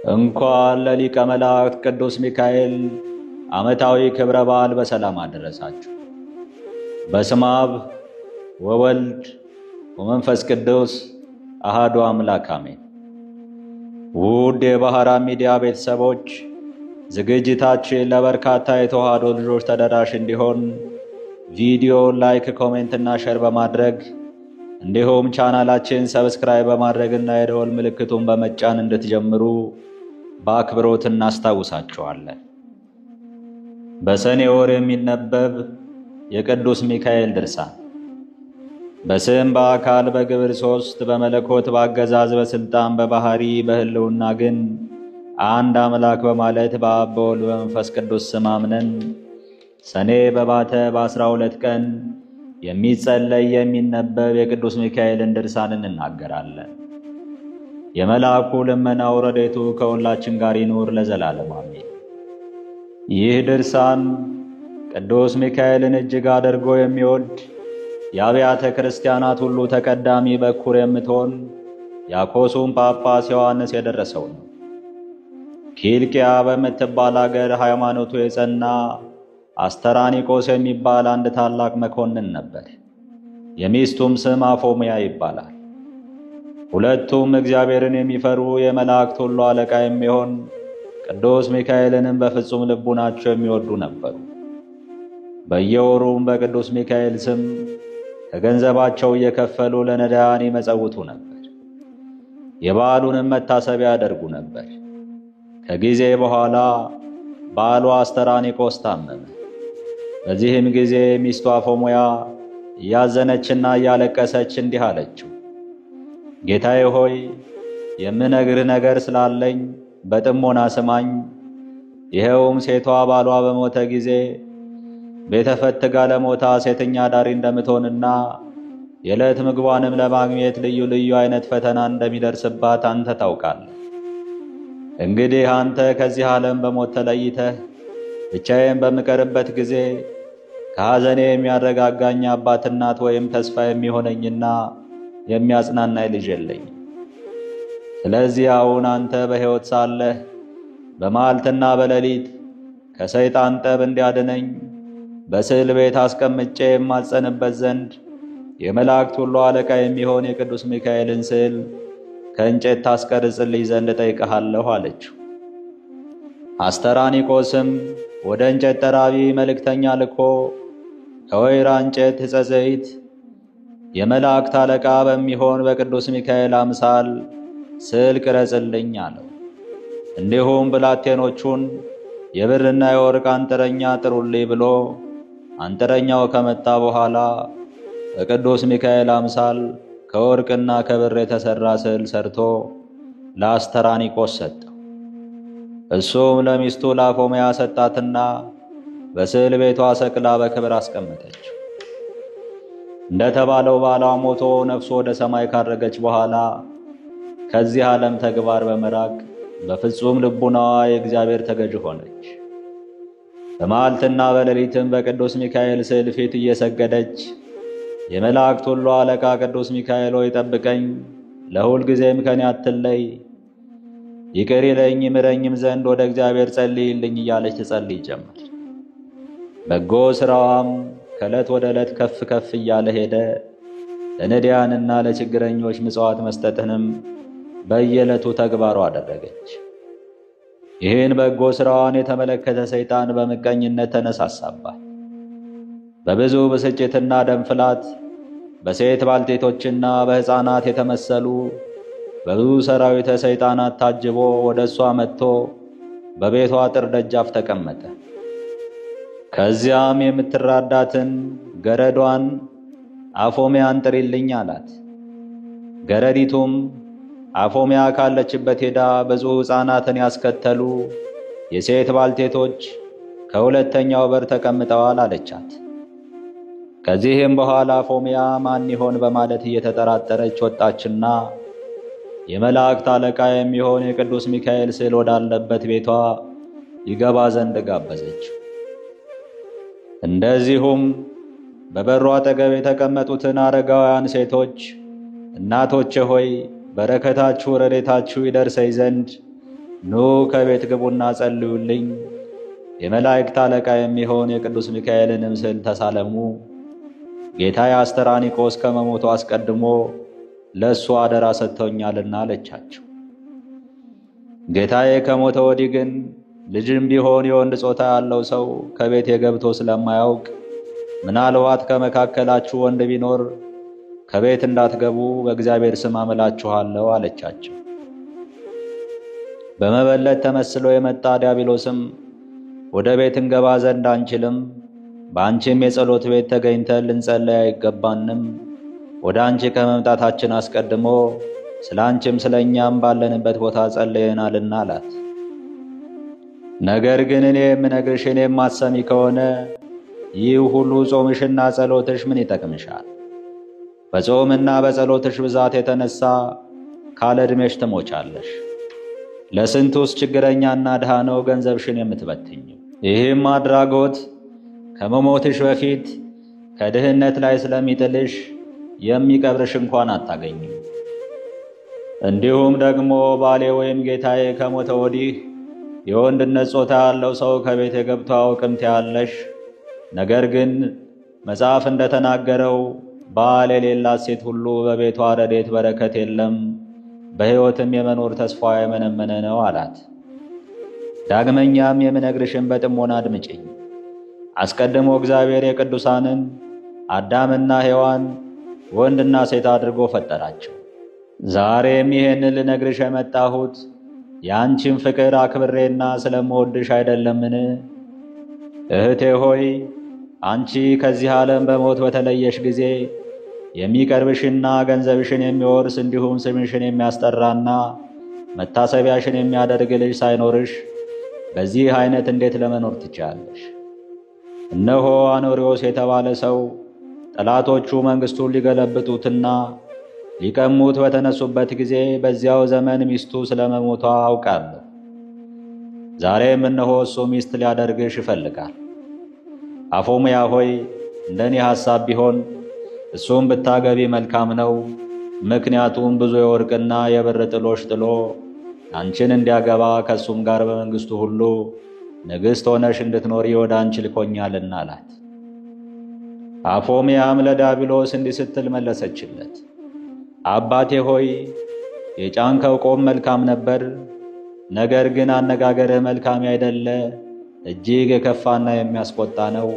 እንኳን ለሊቀ መላእክት ቅዱስ ሚካኤል ዓመታዊ ክብረ በዓል በሰላም አደረሳችሁ። በስመ አብ ወወልድ ወመንፈስ ቅዱስ አሐዱ አምላክ አሜን። ውድ የባህራን ሚዲያ ቤተሰቦች ዝግጅታችን ለበርካታ የተዋህዶ ልጆች ተደራሽ እንዲሆን ቪዲዮ ላይክ፣ ኮሜንት እና ሼር በማድረግ እንዲሁም ቻናላችን ሰብስክራይብ በማድረግና የደወል ምልክቱን በመጫን እንድትጀምሩ በአክብሮት እናስታውሳችኋለን። በሰኔ ወር የሚነበብ የቅዱስ ሚካኤል ድርሳን። በስም በአካል በግብር ሦስት፣ በመለኮት በአገዛዝ በስልጣን በባህሪ በህልውና ግን አንድ አምላክ በማለት በአብ በወልድ በመንፈስ ቅዱስ ስም አምነን ሰኔ በባተ በ12 ቀን የሚጸለይ የሚነበብ የቅዱስ ሚካኤልን ድርሳን እንናገራለን። የመልአኩ ልመናው ረድኤቱ ከሁላችን ጋር ይኑር ለዘላለም አሜን። ይህ ድርሳን ቅዱስ ሚካኤልን እጅግ አድርጎ የሚወድ የአብያተ ክርስቲያናት ሁሉ ተቀዳሚ በኩር የምትሆን ያኮሱን ጳጳስ ዮሐንስ የደረሰው ነው። ኪልቅያ በምትባል አገር ሃይማኖቱ የጸና አስተራኒቆስ የሚባል አንድ ታላቅ መኮንን ነበር። የሚስቱም ስም አፎምያ ይባላል። ሁለቱም እግዚአብሔርን የሚፈሩ የመላእክት ሁሉ አለቃ የሚሆን ቅዱስ ሚካኤልንም በፍጹም ልቡናቸው የሚወዱ ነበሩ። በየወሩም በቅዱስ ሚካኤል ስም ከገንዘባቸው እየከፈሉ ለነዳያን ይመጸውቱ ነበር። የበዓሉንም መታሰቢያ ያደርጉ ነበር። ከጊዜ በኋላ ባሏ አስተራኒቆስ ታመመ። በዚህም ጊዜ ሚስቱ አፎምያ እያዘነችና እያለቀሰች እንዲህ አለችው፣ ጌታዬ ሆይ የምነግርህ ነገር ስላለኝ በጥሞና ስማኝ። ይኸውም ሴቷ ባሏ በሞተ ጊዜ ቤተፈት ጋለሞታ ሴተኛ ዳሪ እንደምትሆንና የዕለት ምግቧንም ለማግኘት ልዩ ልዩ አይነት ፈተና እንደሚደርስባት አንተ ታውቃለህ። እንግዲህ አንተ ከዚህ ዓለም በሞት ተለይተህ ብቻዬን በምቀርበት ጊዜ ከሐዘኔ የሚያረጋጋኝ አባት፣ እናት ወይም ተስፋ የሚሆነኝና የሚያጽናናኝ ልጅ የለኝም። ስለዚህ አሁን አንተ በሕይወት ሳለህ በመዓልትና በሌሊት ከሰይጣን ጠብ እንዲያድነኝ በስዕል ቤት አስቀምጬ የማጸንበት ዘንድ የመላእክት ሁሉ አለቃ የሚሆን የቅዱስ ሚካኤልን ስዕል ከእንጨት ታስቀርጽልኝ ዘንድ እጠይቅሃለሁ አለችው። አስተራኒቆስም ወደ እንጨት ጠራቢ መልእክተኛ ልኮ ከወይራ እንጨት ዕፀ ዘይት የመላእክት አለቃ በሚሆን በቅዱስ ሚካኤል አምሳል ስዕል ቅረጽልኝ አለው። እንዲሁም ብላቴኖቹን የብርና የወርቅ አንጥረኛ ጥሩልኝ ብሎ አንጥረኛው ከመጣ በኋላ በቅዱስ ሚካኤል አምሳል ከወርቅና ከብር የተሰራ ስዕል ሰርቶ ለአስተራኒቆስ ሰጠው። እሱም ለሚስቱ ለአፎምያ ሰጣትና በስዕል ቤቷ ሰቅላ በክብር አስቀመጠችው። እንደተባለው ባሏ ሞቶ ነፍሱ ወደ ሰማይ ካረገች በኋላ ከዚህ ዓለም ተግባር በመራቅ በፍጹም ልቡናዋ የእግዚአብሔር ተገዥ ሆነች። በመዓልትና በሌሊትም በቅዱስ ሚካኤል ስዕል ፊት እየሰገደች የመላእክት ሁሉ አለቃ ቅዱስ ሚካኤል ሆይ ጠብቀኝ፣ ለሁል ጊዜም ከኔ አትለይ፣ ይቅር ይለኝ ይምረኝም ዘንድ ወደ እግዚአብሔር ጸልይልኝ እያለች ትጸልይ ጀመር። በጎ ሥራዋም ከዕለት ወደ ዕለት ከፍ ከፍ እያለ ሄደ። ለነዳያንና ለችግረኞች ምጽዋት መስጠትንም በየዕለቱ ተግባሯ አደረገች። ይህን በጎ ሥራዋን የተመለከተ ሰይጣን በምቀኝነት ተነሳሳባት። በብዙ ብስጭትና ደም ፍላት በሴት ባልቴቶችና በሕፃናት የተመሰሉ በብዙ ሰራዊተ ሰይጣናት ታጅቦ ወደ እሷ መጥቶ በቤቷ አጥር ደጃፍ ተቀመጠ። ከዚያም የምትራዳትን ገረዷን አፎምያን ጥሪልኝ አላት። ገረዲቱም አፎምያ ካለችበት ሄዳ ብዙ ሕፃናትን ያስከተሉ የሴት ባልቴቶች ከሁለተኛው በር ተቀምጠዋል አለቻት። ከዚህም በኋላ አፎምያ ማን ይሆን በማለት እየተጠራጠረች ወጣችና የመላእክት አለቃ የሚሆን የቅዱስ ሚካኤል ስዕል ወዳለበት ቤቷ ይገባ ዘንድ ጋበዘችው። እንደዚሁም በበሩ አጠገብ የተቀመጡትን አረጋውያን ሴቶች እናቶቼ ሆይ በረከታችሁ ረድኤታችሁ ይደርሰኝ ዘንድ ኑ ከቤት ግቡና ጸልዩልኝ፣ የመላእክት አለቃ የሚሆን የቅዱስ ሚካኤልን ምስል ተሳለሙ። ጌታዬ አስተራኒቆስ ከመሞቱ አስቀድሞ ለእሱ አደራ ሰጥቶኛልና አለቻቸው። ጌታዬ ከሞተ ወዲህ ግን ልጅም ቢሆን የወንድ ጾታ ያለው ሰው ከቤቴ ገብቶ ስለማያውቅ ምናልባት ከመካከላችሁ ወንድ ቢኖር ከቤት እንዳትገቡ በእግዚአብሔር ስም አምላችኋለሁ አለቻቸው። በመበለት ተመስሎ የመጣ ዲያብሎስም ወደ ቤት እንገባ ዘንድ አንችልም፣ በአንቺም የጸሎት ቤት ተገኝተን ልንጸልይ አይገባንም፣ ወደ አንቺ ከመምጣታችን አስቀድሞ ስለ አንቺም ስለ እኛም ባለንበት ቦታ ጸልየናልና አላት። ነገር ግን እኔ የምነግርሽን የማትሰሚ ከሆነ ይህ ሁሉ ጾምሽና ጸሎትሽ ምን ይጠቅምሻል? በጾምና በጸሎትሽ ብዛት የተነሳ ካለ ዕድሜሽ ትሞቻለሽ። ለስንቱስ ችግረኛና ድሃ ነው ገንዘብሽን የምትበትኝው? ይህም አድራጎት ከመሞትሽ በፊት ከድህነት ላይ ስለሚጥልሽ የሚቀብርሽ እንኳን አታገኝም። እንዲሁም ደግሞ ባሌ ወይም ጌታዬ ከሞተ ወዲህ የወንድነት ጾታ ያለው ሰው ከቤቴ ገብቶ አያውቅም ትያለሽ። ነገር ግን መጽሐፍ እንደተናገረው ባል የሌላት ሴት ሁሉ በቤቷ ረድኤት በረከት የለም፣ በሕይወትም የመኖር ተስፋ የመነመነ ነው አላት። ዳግመኛም የምነግርሽን በጥሞና አድምጪኝ። አስቀድሞ እግዚአብሔር የቅዱሳንን አዳምና ሔዋን ወንድና ሴት አድርጎ ፈጠራቸው። ዛሬም ይሄንን ልነግርሽ የመጣሁት ያንቺን ፍቅር አክብሬና ስለምወድሽ አይደለምን? እህቴ ሆይ አንቺ ከዚህ ዓለም በሞት በተለየሽ ጊዜ የሚቀርብሽና ገንዘብሽን የሚወርስ እንዲሁም ስምሽን የሚያስጠራና መታሰቢያሽን የሚያደርግ ልጅ ሳይኖርሽ በዚህ አይነት እንዴት ለመኖር ትችያለሽ? እነሆ አኖሪዎስ የተባለ ሰው ጠላቶቹ መንግስቱን ሊገለብጡትና ሊቀሙት በተነሱበት ጊዜ በዚያው ዘመን ሚስቱ ስለመሞቷ አውቃለሁ። ዛሬም እነሆ እሱ ሚስት ሊያደርግሽ ይፈልጋል። አፎምያ ሆይ እንደኔ ሐሳብ ቢሆን እሱም ብታገቢ መልካም ነው። ምክንያቱም ብዙ የወርቅና የብር ጥሎሽ ጥሎ አንቺን እንዲያገባ ከሱም ጋር በመንግስቱ ሁሉ ንግሥት ሆነሽ እንድትኖሪ ወደ አንቺ ልኮኛልና አላት። አፎምያም ለዲያብሎስ እንዲህ ስትል መለሰችለት፣ አባቴ ሆይ የጫንከው ቆም መልካም ነበር፣ ነገር ግን አነጋገርህ መልካም አይደለ፣ እጅግ የከፋና የሚያስቆጣ ነው።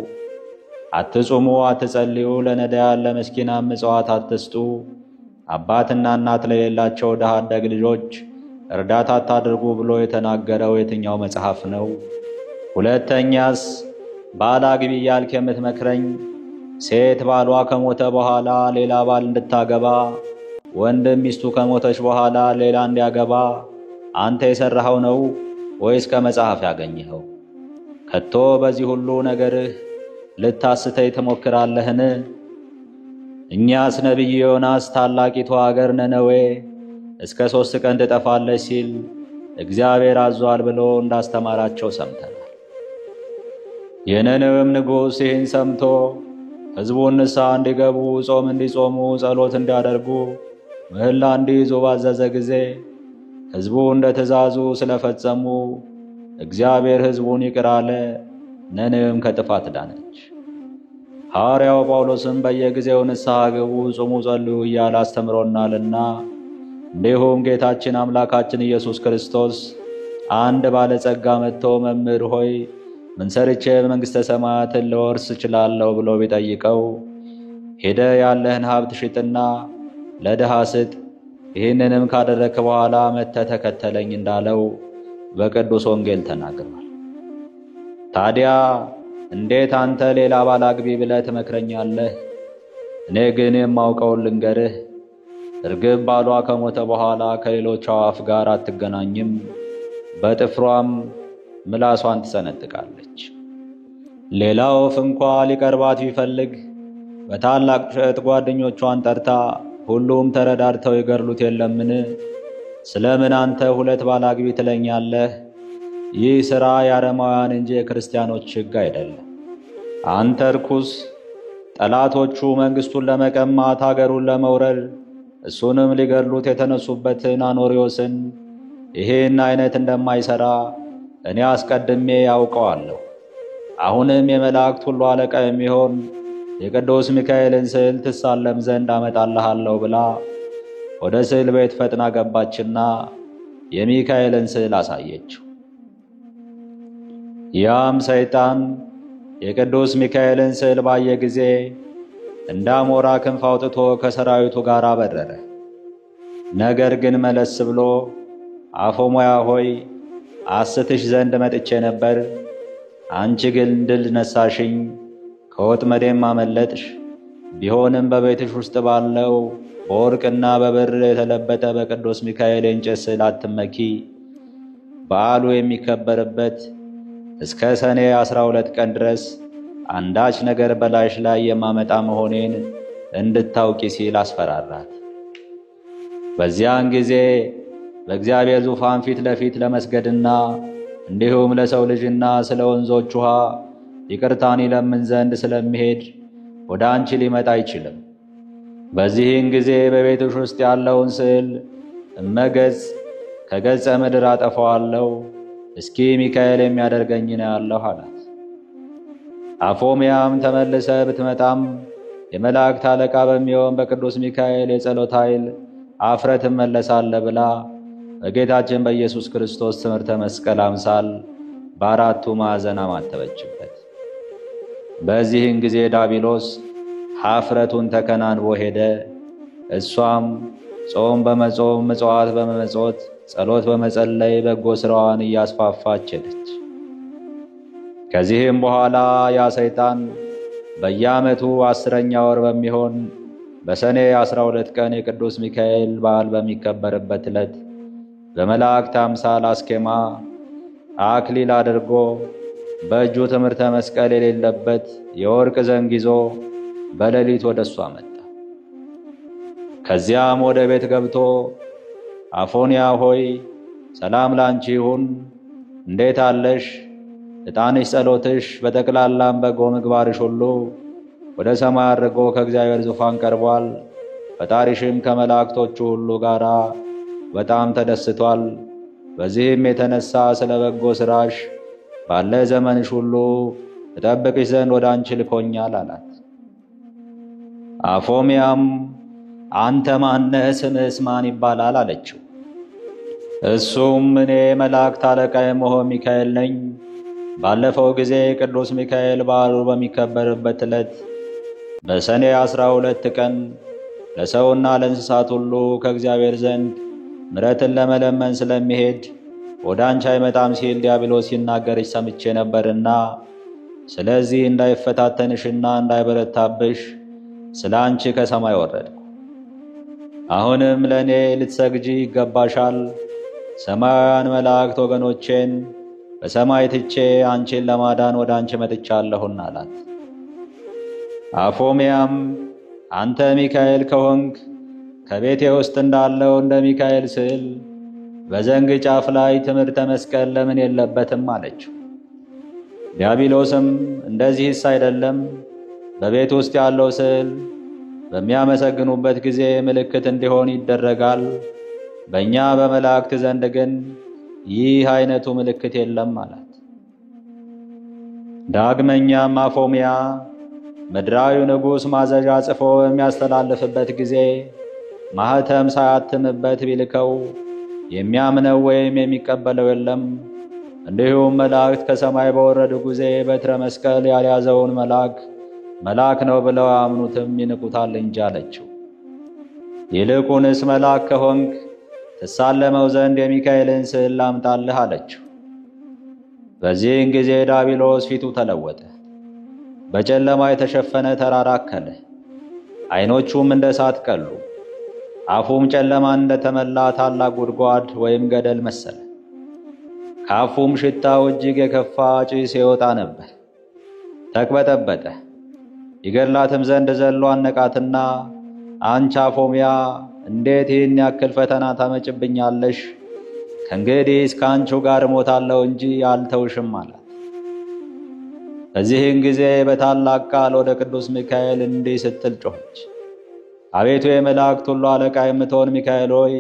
አትጹሙ፣ አትጸልዩ፣ ለነዳያን ለመስኪናን ምጽዋት አትስጡ፣ አባትና እናት ለሌላቸው ድሃ አደግ ልጆች እርዳታ አታድርጉ ብሎ የተናገረው የትኛው መጽሐፍ ነው? ሁለተኛስ ባል አግቢ እያልክ የምትመክረኝ ሴት ባሏ ከሞተ በኋላ ሌላ ባል እንድታገባ ወንድም ሚስቱ ከሞተች በኋላ ሌላ እንዲያገባ አንተ የሰራኸው ነው ወይስ ከመጽሐፍ ያገኘኸው? ከቶ በዚህ ሁሉ ነገርህ ልታስተይ ትሞክራለህን? እኛስ ነቢይ ዮናስ ታላቂቱ አገር ነነዌ እስከ 3 ቀን ትጠፋለች ሲል እግዚአብሔር አዟል ብሎ እንዳስተማራቸው ሰምተናል። የነነዌም ንጉሥ ይህን ሰምቶ ሕዝቡን ንስሐ እንዲገቡ፣ ጾም እንዲጾሙ፣ ጸሎት እንዲያደርጉ፣ ምህላ እንዲይዙ ባዘዘ ጊዜ ሕዝቡ እንደ ትእዛዙ ስለፈጸሙ እግዚአብሔር ሕዝቡን ይቅር አለ። ነነዌም ከጥፋት ዳነች። ሐዋርያው ጳውሎስም በየጊዜው ንስሐ ግቡ፣ ጾሙ፣ ጸልዩ እያለ አስተምሮናልና እንዲሁም ጌታችን አምላካችን ኢየሱስ ክርስቶስ አንድ ባለጸጋ መጥቶ መምህር ሆይ ምን ሰርቼ መንግሥተ ሰማያትን ልወርስ እችላለሁ ብሎ ቢጠይቀው ሄደ ያለህን ሀብት ሽጥና ለድሃ ስጥ፣ ይህንንም ካደረክ በኋላ መጥተህ ተከተለኝ እንዳለው በቅዱስ ወንጌል ተናግሯል። ታዲያ እንዴት አንተ ሌላ ባል አግቢ ብለህ ትመክረኛለህ? እኔ ግን የማውቀውን ልንገርህ። እርግብ ባሏ ከሞተ በኋላ ከሌሎች አዕዋፍ ጋር አትገናኝም፣ በጥፍሯም ምላሷን ትሰነጥቃለች። ሌላው ወፍ እንኳ ሊቀርባት ቢፈልግ በታላቅ ጩኸት ጓደኞቿን ጠርታ ሁሉም ተረዳድተው ይገድሉት የለምን? ስለምን አንተ 2 ባል አግቢ ትለኛለህ? ይህ ሥራ የአረማውያን እንጂ የክርስቲያኖች ሕግ አይደለም። አንተ ርኩስ! ጠላቶቹ መንግሥቱን ለመቀማት አገሩን ለመውረድ እሱንም ሊገድሉት የተነሱበትን አኖሪዎስን ይህን አይነት እንደማይሠራ እኔ አስቀድሜ ያውቀዋለሁ። አሁንም የመላእክት ሁሉ አለቃ የሚሆን የቅዱስ ሚካኤልን ስዕል ትሳለም ዘንድ አመጣልሃለሁ ብላ ወደ ስዕል ቤት ፈጥና ገባችና የሚካኤልን ስዕል አሳየችው። ያም ሰይጣን የቅዱስ ሚካኤልን ስዕል ባየ ጊዜ እንደ አሞራ ክንፍ አውጥቶ ከሰራዊቱ ጋር በረረ። ነገር ግን መለስ ብሎ አፎምያ ሆይ አስትሽ ዘንድ መጥቼ ነበር፣ አንቺ ግን ድል ነሳሽኝ፣ ከወጥመዴም አመለጥሽ። ቢሆንም በቤትሽ ውስጥ ባለው በወርቅና በብር የተለበጠ በቅዱስ ሚካኤል የእንጨት ስዕል አትመኪ። በዓሉ የሚከበርበት እስከ ሰኔ 12 ቀን ድረስ አንዳች ነገር በላይሽ ላይ የማመጣ መሆኔን እንድታውቂ ሲል አስፈራራት። በዚያን ጊዜ በእግዚአብሔር ዙፋን ፊት ለፊት ለመስገድና እንዲሁም ለሰው ልጅና ስለ ወንዞች ውሃ ይቅርታን ይለምን ዘንድ ስለሚሄድ ወደ አንቺ ሊመጣ አይችልም። በዚህን ጊዜ በቤትሽ ውስጥ ያለውን ስዕል እመገጽ ከገጸ ምድር አጠፋዋለሁ፣ እስኪ ሚካኤል የሚያደርገኝን አያለሁ አላት። አፎምያም ተመልሰ ብትመጣም የመላእክት አለቃ በሚሆን በቅዱስ ሚካኤል የጸሎት ኃይል አፍረት እመለሳለሁ ብላ በጌታችን በኢየሱስ ክርስቶስ ትምህርተ መስቀል አምሳል በአራቱ ማዕዘን አማተበችበት። በዚህን ጊዜ ዲያብሎስ ኀፍረቱን ተከናንቦ ሄደ። እሷም ጾም በመጾም ምጽዋት በመመጽወት ጸሎት በመጸለይ በጎ ሥራዋን እያስፋፋች ሄደች። ከዚህም በኋላ ያ ሰይጣን በየዓመቱ 10ኛ ወር በሚሆን በሰኔ 12 ቀን የቅዱስ ሚካኤል በዓል በሚከበርበት ዕለት በመላእክት አምሳል አስኬማ አክሊል አድርጎ በእጁ ትምህርተ መስቀል የሌለበት የወርቅ ዘንግ ይዞ በሌሊት ወደ እሷ መጣ። ከዚያም ወደ ቤት ገብቶ አፎንያ ሆይ ሰላም ላንቺ ይሁን፣ እንዴት አለሽ? ዕጣንሽ ጸሎትሽ በጠቅላላም በጎ ምግባርሽ ሁሉ ወደ ሰማይ አድርጎ ከእግዚአብሔር ዙፋን ቀርቧል። ፈጣሪሽም ከመላእክቶቹ ሁሉ ጋር በጣም ተደስቷል። በዚህም የተነሳ ስለ በጎ ሥራሽ ባለ ዘመንሽ ሁሉ እጠብቅሽ ዘንድ ወደ አንቺ ልኮኛል አላት። አፎምያም አንተ ማነህ? ስምህስ ማን ይባላል? አለችው። እሱም እኔ መላእክት አለቃ የምሆን ሚካኤል ነኝ። ባለፈው ጊዜ ቅዱስ ሚካኤል በዓሉ በሚከበርበት ዕለት በሰኔ 12 ቀን ለሰውና ለእንስሳት ሁሉ ከእግዚአብሔር ዘንድ ምሕረትን ለመለመን ስለሚሄድ ወደ አንቺ አይመጣም ሲል ዲያብሎስ ሲናገርሽ ሰምቼ ነበርና ስለዚህ እንዳይፈታተንሽና እንዳይበረታብሽ ስለ አንቺ ከሰማይ ወረድኩ። አሁንም ለእኔ ልትሰግጂ ይገባሻል። ሰማያውያን መላእክት ወገኖቼን በሰማይ ትቼ አንቺን ለማዳን ወደ አንቺ መጥቻለሁና አላት። አፎምያም አንተ ሚካኤል ከሆንክ ከቤቴ ውስጥ እንዳለው እንደ ሚካኤል ስዕል በዘንግ ጫፍ ላይ ትምህርተ መስቀል ለምን የለበትም? አለችው። ዲያብሎስም እንደዚህስ አይደለም፣ በቤት ውስጥ ያለው ስዕል በሚያመሰግኑበት ጊዜ ምልክት እንዲሆን ይደረጋል። በእኛ በመላእክት ዘንድ ግን ይህ አይነቱ ምልክት የለም አላት። ዳግመኛም አፎምያ ምድራዊ ንጉሥ ማዘዣ ጽፎ በሚያስተላልፍበት ጊዜ ማኅተም ሳያትምበት ቢልከው የሚያምነው ወይም የሚቀበለው የለም። እንዲሁም መላእክት ከሰማይ በወረዱ ጊዜ በትረ መስቀል ያልያዘውን መልአክ ነው ብለው አያምኑትም፣ ይንቁታል እንጂ አለችው። ይልቁንስ መልአክ ከሆንክ ትሳለመው ዘንድ የሚካኤልን ስዕል ላምጣልህ አለችው። በዚህን ጊዜ ዲያብሎስ ፊቱ ተለወጠ፣ በጨለማ የተሸፈነ ተራራ አከለ። ዓይኖቹም እንደ እሳት ቀሉ፣ አፉም ጨለማን እንደተመላ ታላቅ ጉድጓድ ወይም ገደል መሰለ። ከአፉም ሽታው እጅግ የከፋ ጭስ ይወጣ ነበር። ተቅበጠበጠ። ይገድላትም ዘንድ ዘሎ አነቃትና አንቺ አፎምያ እንዴት ይህን ያክል ፈተና ታመጭብኛለሽ? ከእንግዲህ እስከ አንቺው ጋር እሞታለሁ እንጂ አልተውሽም አላት። በዚህን ጊዜ በታላቅ ቃል ወደ ቅዱስ ሚካኤል እንዲህ ስትል ጮኸች። አቤቱ የመላእክት ሁሉ አለቃ የምትሆን ሚካኤል ሆይ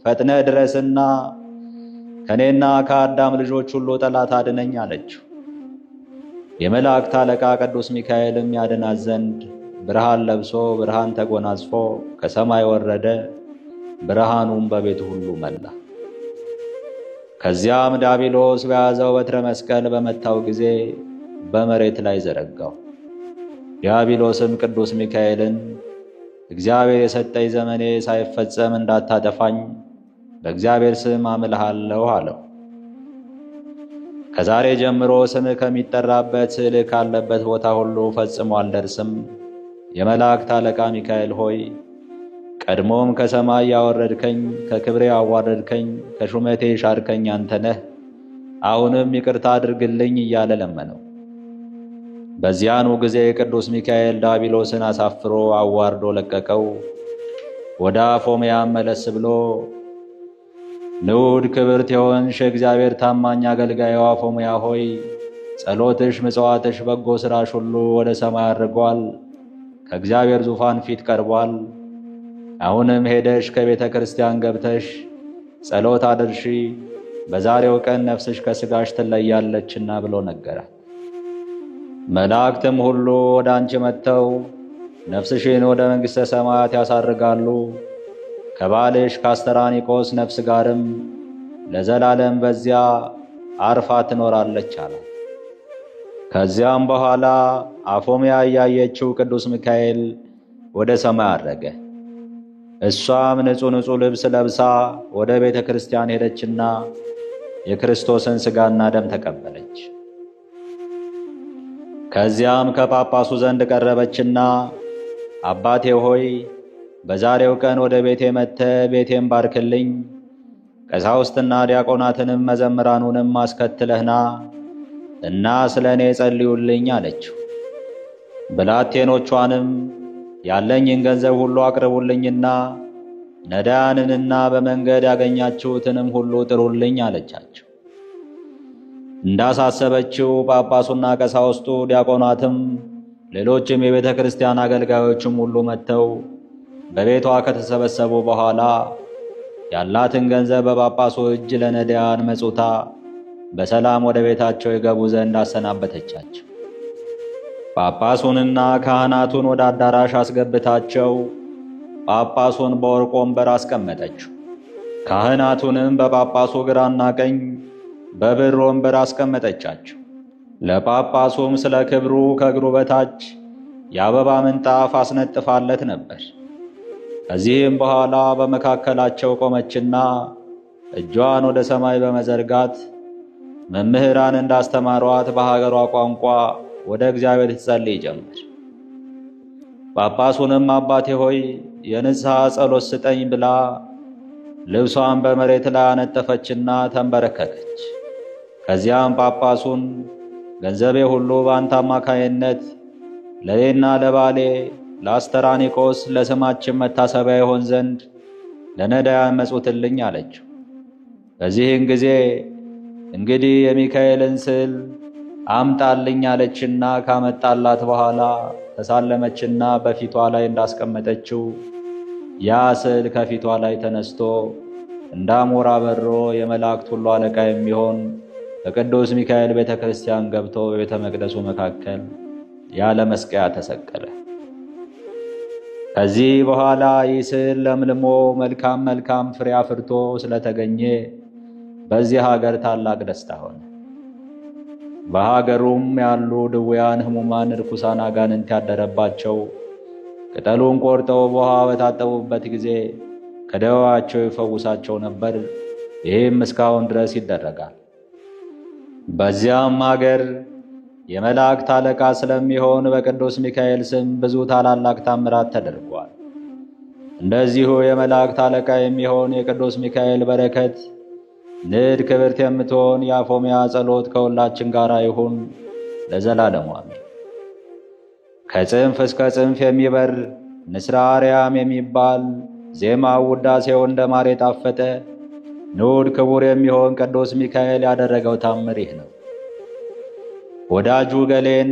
ፈጥነህ ድረስና ከኔና ከአዳም ልጆች ሁሉ ጠላት አድነኝ አለችው። የመላእክት አለቃ ቅዱስ ሚካኤልም ያድናት ዘንድ ብርሃን ለብሶ ብርሃን ተጎናጽፎ ከሰማይ ወረደ፣ ብርሃኑም በቤቱ ሁሉ መላ። ከዚያም ዲያብሎስ በያዘው በትረ መስቀል በመታው ጊዜ በመሬት ላይ ዘረጋው። ዲያብሎስም ቅዱስ ሚካኤልን እግዚአብሔር የሰጠኝ ዘመኔ ሳይፈጸም እንዳታጠፋኝ በእግዚአብሔር ስም አምልሃለሁ አለው። ከዛሬ ጀምሮ ስምህ ከሚጠራበት ስዕልህ ካለበት ቦታ ሁሉ ፈጽሞ አልደርስም። የመላእክት አለቃ ሚካኤል ሆይ ቀድሞም ከሰማይ ያወረድከኝ፣ ከክብሬ አዋረድከኝ፣ ከሹመቴ ሻርከኝ አንተ ነህ። አሁንም ይቅርታ አድርግልኝ እያለ ለመነው። በዚያኑ ጊዜ ቅዱስ ሚካኤል ዲያብሎስን አሳፍሮ አዋርዶ ለቀቀው። ወደ አፎምያም መለስ ብሎ ንዑድ ክብርት የሆንሽ እግዚአብሔር ታማኝ አገልጋዩ አፎምያ ሆይ ጸሎትሽ፣ ምጽዋትሽ፣ በጎ ሥራሽ ሁሉ ወደ ሰማይ አድርጓል፣ ከእግዚአብሔር ዙፋን ፊት ቀርቧል። አሁንም ሄደሽ ከቤተ ክርስቲያን ገብተሽ ጸሎት አድርሺ፣ በዛሬው ቀን ነፍስሽ ከሥጋሽ ትለያለችና ብሎ ነገራት። መላእክትም ሁሉ ወደ አንቺ መጥተው ነፍስሽን ወደ መንግሥተ ሰማያት ያሳርጋሉ፣ ከባልሽ ከአስተራኒቆስ ነፍስ ጋርም ለዘላለም በዚያ አርፋ ትኖራለች አላት። ከዚያም በኋላ አፎምያ እያየችው ቅዱስ ሚካኤል ወደ ሰማይ አረገ። እሷም ንጹሕ ልብስ ለብሳ ወደ ቤተ ክርስቲያን ሄደችና የክርስቶስን ሥጋና ደም ተቀበለች። ከዚያም ከጳጳሱ ዘንድ ቀረበችና አባቴ ሆይ በዛሬው ቀን ወደ ቤቴ መጥተህ ቤቴን ባርክልኝ፣ ቀሳውስትና ዲያቆናትንም መዘምራኑንም አስከትለህና እና ስለ እኔ ጸልዩልኝ አለችው። ብላቴኖቿንም ያለኝን ገንዘብ ሁሉ አቅርቡልኝና ነዳያንንና በመንገድ ያገኛችሁትንም ሁሉ ጥሩልኝ አለቻቸው። እንዳሳሰበችው ጳጳሱና ቀሳውስቱ ዲያቆናትም ሌሎችም የቤተ ክርስቲያን አገልጋዮችም ሁሉ መጥተው በቤቷ ከተሰበሰቡ በኋላ ያላትን ገንዘብ በጳጳሱ እጅ ለነዳያን መጹታ በሰላም ወደ ቤታቸው ይገቡ ዘንድ አሰናበተቻቸው። ጳጳሱንና ካህናቱን ወደ አዳራሽ አስገብታቸው ጳጳሱን በወርቅ ወንበር አስቀመጠችው። ካህናቱንም በጳጳሱ ግራና ቀኝ በብር ወንበር አስቀመጠቻቸው። ለጳጳሱም ስለ ክብሩ ከእግሩ በታች የአበባ ምንጣፍ አስነጥፋለት ነበር። ከዚህም በኋላ በመካከላቸው ቆመችና እጇን ወደ ሰማይ በመዘርጋት መምህራን እንዳስተማሯት በሀገሯ ቋንቋ ወደ እግዚአብሔር ትጸልይ ጀመር። ጳጳሱንም አባቴ ሆይ የንስሐ ጸሎት ስጠኝ ብላ ልብሷን በመሬት ላይ አነጠፈችና ተንበረከከች። ከዚያም ጳጳሱን ገንዘቤ ሁሉ በአንተ አማካይነት ለእኔና ለባሌ ለአስተራኒቆስ ለስማችን መታሰቢያ ይሆን ዘንድ ለነዳያን መጹትልኝ አለችው። በዚህን ጊዜ እንግዲህ የሚካኤልን ስዕል አምጣልኝ አለችና ካመጣላት በኋላ ተሳለመችና በፊቷ ላይ እንዳስቀመጠችው ያ ስዕል ከፊቷ ላይ ተነስቶ እንዳሞራ በሮ የመላእክት ሁሉ አለቃ የሚሆን በቅዱስ ሚካኤል ቤተ ክርስቲያን ገብቶ በቤተ መቅደሱ መካከል ያለ መስቀያ ተሰቀለ። ከዚህ በኋላ ይህ ስዕል ለምልሞ መልካም ፍሬ አፍርቶ ስለተገኘ በዚህ ሀገር ታላቅ ደስታ ሆነ። በሀገሩም ያሉ ድውያን፣ ሕሙማን፣ ርኩሳን አጋንንት ያደረባቸው ቅጠሉን ቆርጠው በውሃ በታጠቡበት ጊዜ ከደዌያቸው ይፈውሳቸው ነበር። ይህም እስካሁን ድረስ ይደረጋል። በዚያም ሀገር የመላእክት አለቃ ስለሚሆን በቅዱስ ሚካኤል ስም ብዙ ታላላቅ ታምራት ተደርጓል። እንደዚሁ የመላእክት አለቃ የሚሆን የቅዱስ ሚካኤል በረከት ንድ ክብርት የምትሆን የአፎምያ ጸሎት ከሁላችን ጋር ይሁን ለዘላለሙ አሜን። ከጽንፍ እስከ ጽንፍ የሚበር ንስረ አርያም የሚባል ዜማው ውዳሴው እንደ ማር የጣፈጠ ንዑድ ክቡር የሚሆን ቅዱስ ሚካኤል ያደረገው ታምር ይህ ነው። ወዳጁ ገሌን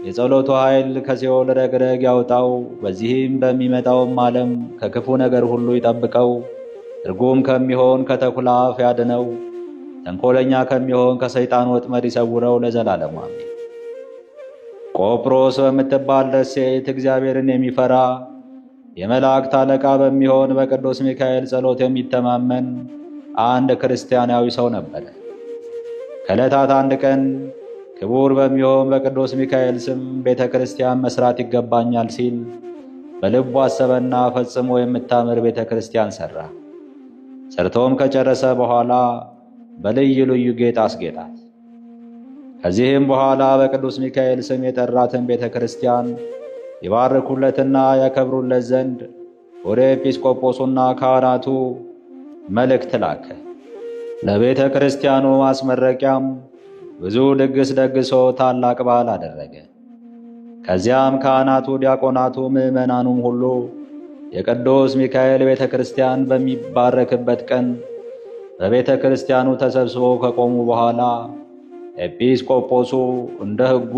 የጸሎቱ ኃይል ከሲኦል ረግረግ ያውጣው፣ በዚህም በሚመጣውም ዓለም ከክፉ ነገር ሁሉ ይጠብቀው፣ ርጉም ከሚሆን ከተኩላ አፍ ያድነው፣ ተንኮለኛ ከሚሆን ከሰይጣን ወጥመድ ይሰውረው ለዘላለሙ አሜን። ቆጵሮስ በምትባል ደሴት እግዚአብሔርን የሚፈራ የመላእክት አለቃ በሚሆን በቅዱስ ሚካኤል ጸሎት የሚተማመን አንድ ክርስቲያናዊ ሰው ነበረ። ከዕለታት አንድ ቀን ክቡር በሚሆን በቅዱስ ሚካኤል ስም ቤተ ክርስቲያን መስራት ይገባኛል ሲል በልቡ አሰበና ፈጽሞ የምታምር ቤተ ክርስቲያን ሠራ። ሰርቶም ከጨረሰ በኋላ በልዩ ልዩ ጌጥ አስጌጣት። ከዚህም በኋላ በቅዱስ ሚካኤል ስም የጠራትን ቤተ ክርስቲያን ይባርኩለትና ያከብሩለት ዘንድ ወደ ኤጲስቆጶሱና ካህናቱ መልእክት ላከ። ለቤተ ክርስቲያኑ ማስመረቂያም ብዙ ድግስ ደግሶ ታላቅ በዓል አደረገ። ከዚያም ካህናቱ፣ ዲያቆናቱ፣ ምዕመናኑም ሁሉ የቅዱስ ሚካኤል ቤተ ክርስቲያን በሚባረክበት ቀን በቤተ ክርስቲያኑ ተሰብስበው ከቆሙ በኋላ ኤጲስቆጶሱ እንደ ሕጉ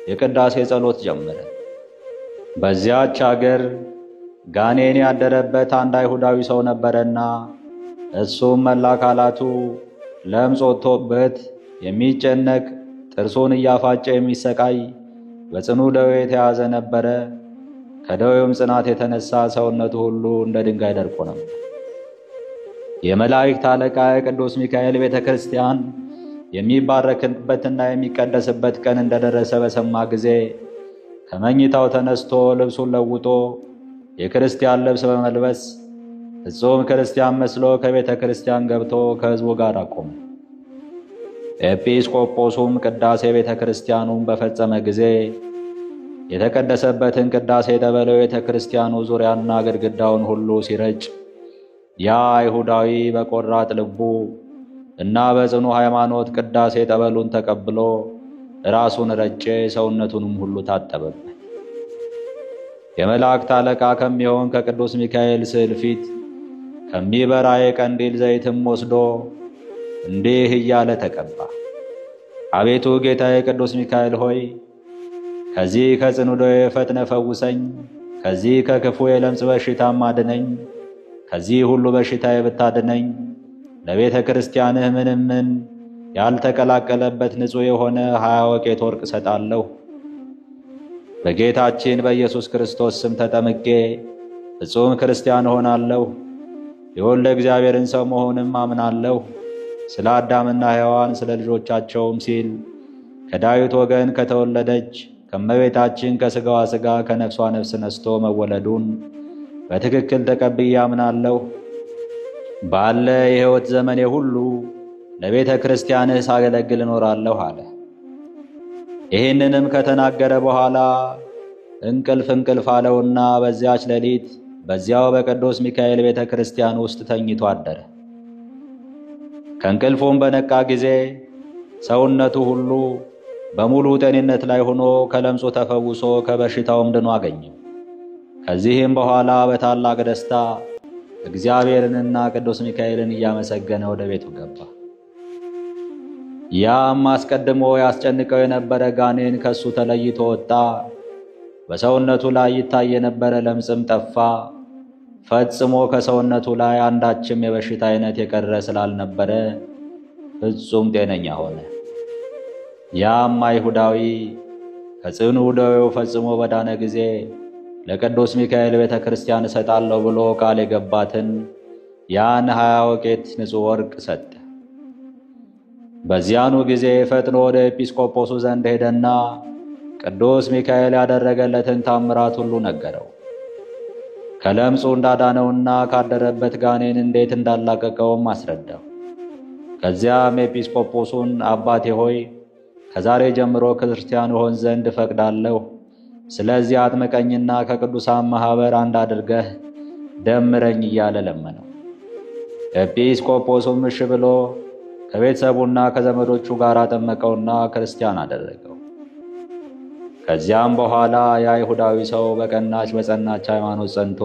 የቅዳሴ ጸሎት ጀመረ። በዚያች አገር ጋኔን ያደረበት አንድ አይሁዳዊ ሰው ነበረና እሱም መላ አካላቱ ለምጽ ወጥቶበት የሚጨነቅ ጥርሱን እያፋጨ የሚሰቃይ በጽኑ ደዌ የተያዘ ነበረ። ከደዌውም ጽናት የተነሳ ሰውነቱ ሁሉ እንደ ድንጋይ ደርቆ ነበር። የመላእክት አለቃ የቅዱስ ሚካኤል ቤተ ክርስቲያን የሚባረክበትና የሚቀደስበት ቀን እንደደረሰ በሰማ ጊዜ ከመኝታው ተነስቶ ልብሱን ለውጦ የክርስቲያን ልብስ በመልበስ ፍጹም ክርስቲያን መስሎ ከቤተ ክርስቲያን ገብቶ ከሕዝቡ ጋር ቆመ። ኤጲስቆጶሱም ቅዳሴ ቤተ ክርስቲያኑን በፈጸመ ጊዜ የተቀደሰበትን ቅዳሴ ጠበል ቤተ ክርስቲያኑ ዙሪያና ግድግዳውን ሁሉ ሲረጭ ያ አይሁዳዊ በቆራጥ ልቡ እና በጽኑ ሃይማኖት ቅዳሴ ጠበሉን ተቀብሎ ራሱን ረጨ፣ ሰውነቱንም ሁሉ ታጠበበት። የመላእክት አለቃ ከሚሆን ከቅዱስ ሚካኤል ስዕል ፊት ከሚበራ የቀንዲል ዘይትም ወስዶ እንዲህ እያለ ተቀባ። አቤቱ ጌታዬ ቅዱስ ሚካኤል ሆይ ከዚህ ከጽኑ ደዌ ፈጥነ ፈውሰኝ፣ ከዚህ ከክፉ የለምጽ በሽታም አድነኝ። ከዚህ ሁሉ በሽታዬ ብታድነኝ ለቤተ ክርስቲያንህ ምንም ያልተቀላቀለበት ንጹሕ የሆነ 20 ወቄት ወርቅ እሰጣለሁ። በጌታችን በኢየሱስ ክርስቶስ ስም ተጠምቄ ፍጹም ክርስቲያን ሆናለሁ። የወልደ እግዚአብሔርን ሰው መሆንም አምናለሁ። ስለ አዳምና ሔዋን ስለ ልጆቻቸውም ሲል ከዳዊት ወገን ከተወለደች ከእመቤታችን ከሥጋዋ ሥጋ ከነፍሷ ነፍስ ነስቶ መወለዱን በትክክል ተቀብዬ አምናለሁ። ባለ የሕይወት ዘመኔ ሁሉ ለቤተ ክርስቲያንህ ሳገለግል እኖራለሁ አለ። ይህንንም ከተናገረ በኋላ እንቅልፍ አለውና በዚያች ሌሊት በዚያው በቅዱስ ሚካኤል ቤተ ክርስቲያን ውስጥ ተኝቶ አደረ። ከእንቅልፉም በነቃ ጊዜ ሰውነቱ ሁሉ በሙሉ ጤንነት ላይ ሆኖ ከለምጹ ተፈውሶ ከበሽታውም ድኖ አገኘው። ከዚህም በኋላ በታላቅ ደስታ እግዚአብሔርንና ቅዱስ ሚካኤልን እያመሰገነ ወደ ቤቱ ገባ። ያም አስቀድሞ ያስጨንቀው የነበረ ጋኔን ከሱ ተለይቶ ወጣ። በሰውነቱ ላይ ይታይ የነበረ ለምጽም ጠፋ። ፈጽሞ ከሰውነቱ ላይ አንዳችም የበሽታ አይነት የቀረ ስላልነበረ ፍጹም ጤነኛ ሆነ። ያም አይሁዳዊ ከጽኑ ደዌው ፈጽሞ በዳነ ጊዜ ለቅዱስ ሚካኤል ቤተ ክርስቲያን እሰጣለሁ ብሎ ቃል የገባትን ያን 20 ወቄት ንጹሕ ወርቅ ሰጠ። በዚያኑ ጊዜ ፈጥኖ ወደ ኤጲስቆጶሱ ዘንድ ሄደና ቅዱስ ሚካኤል ያደረገለትን ታምራት ሁሉ ነገረው። ከለምጹ እንዳዳነውና ካደረበት ጋኔን እንዴት እንዳላቀቀውም አስረዳው። ከዚያም ኤጲስቆጶሱን አባቴ ሆይ ከዛሬ ጀምሮ ክርስቲያን ሆን ዘንድ እፈቅዳለሁ። ስለዚህ አጥምቀኝና ከቅዱሳን ማኅበር አንድ አድርገህ ደምረኝ እያለ ለመነው። ኤጲስቆጶሱም እሺ ብሎ ከቤተሰቡና ከዘመዶቹ ጋር አጠመቀውና ክርስቲያን አደረገው። ከዚያም በኋላ የአይሁዳዊ ሰው በቀናች በጸናች ሃይማኖት ጸንቶ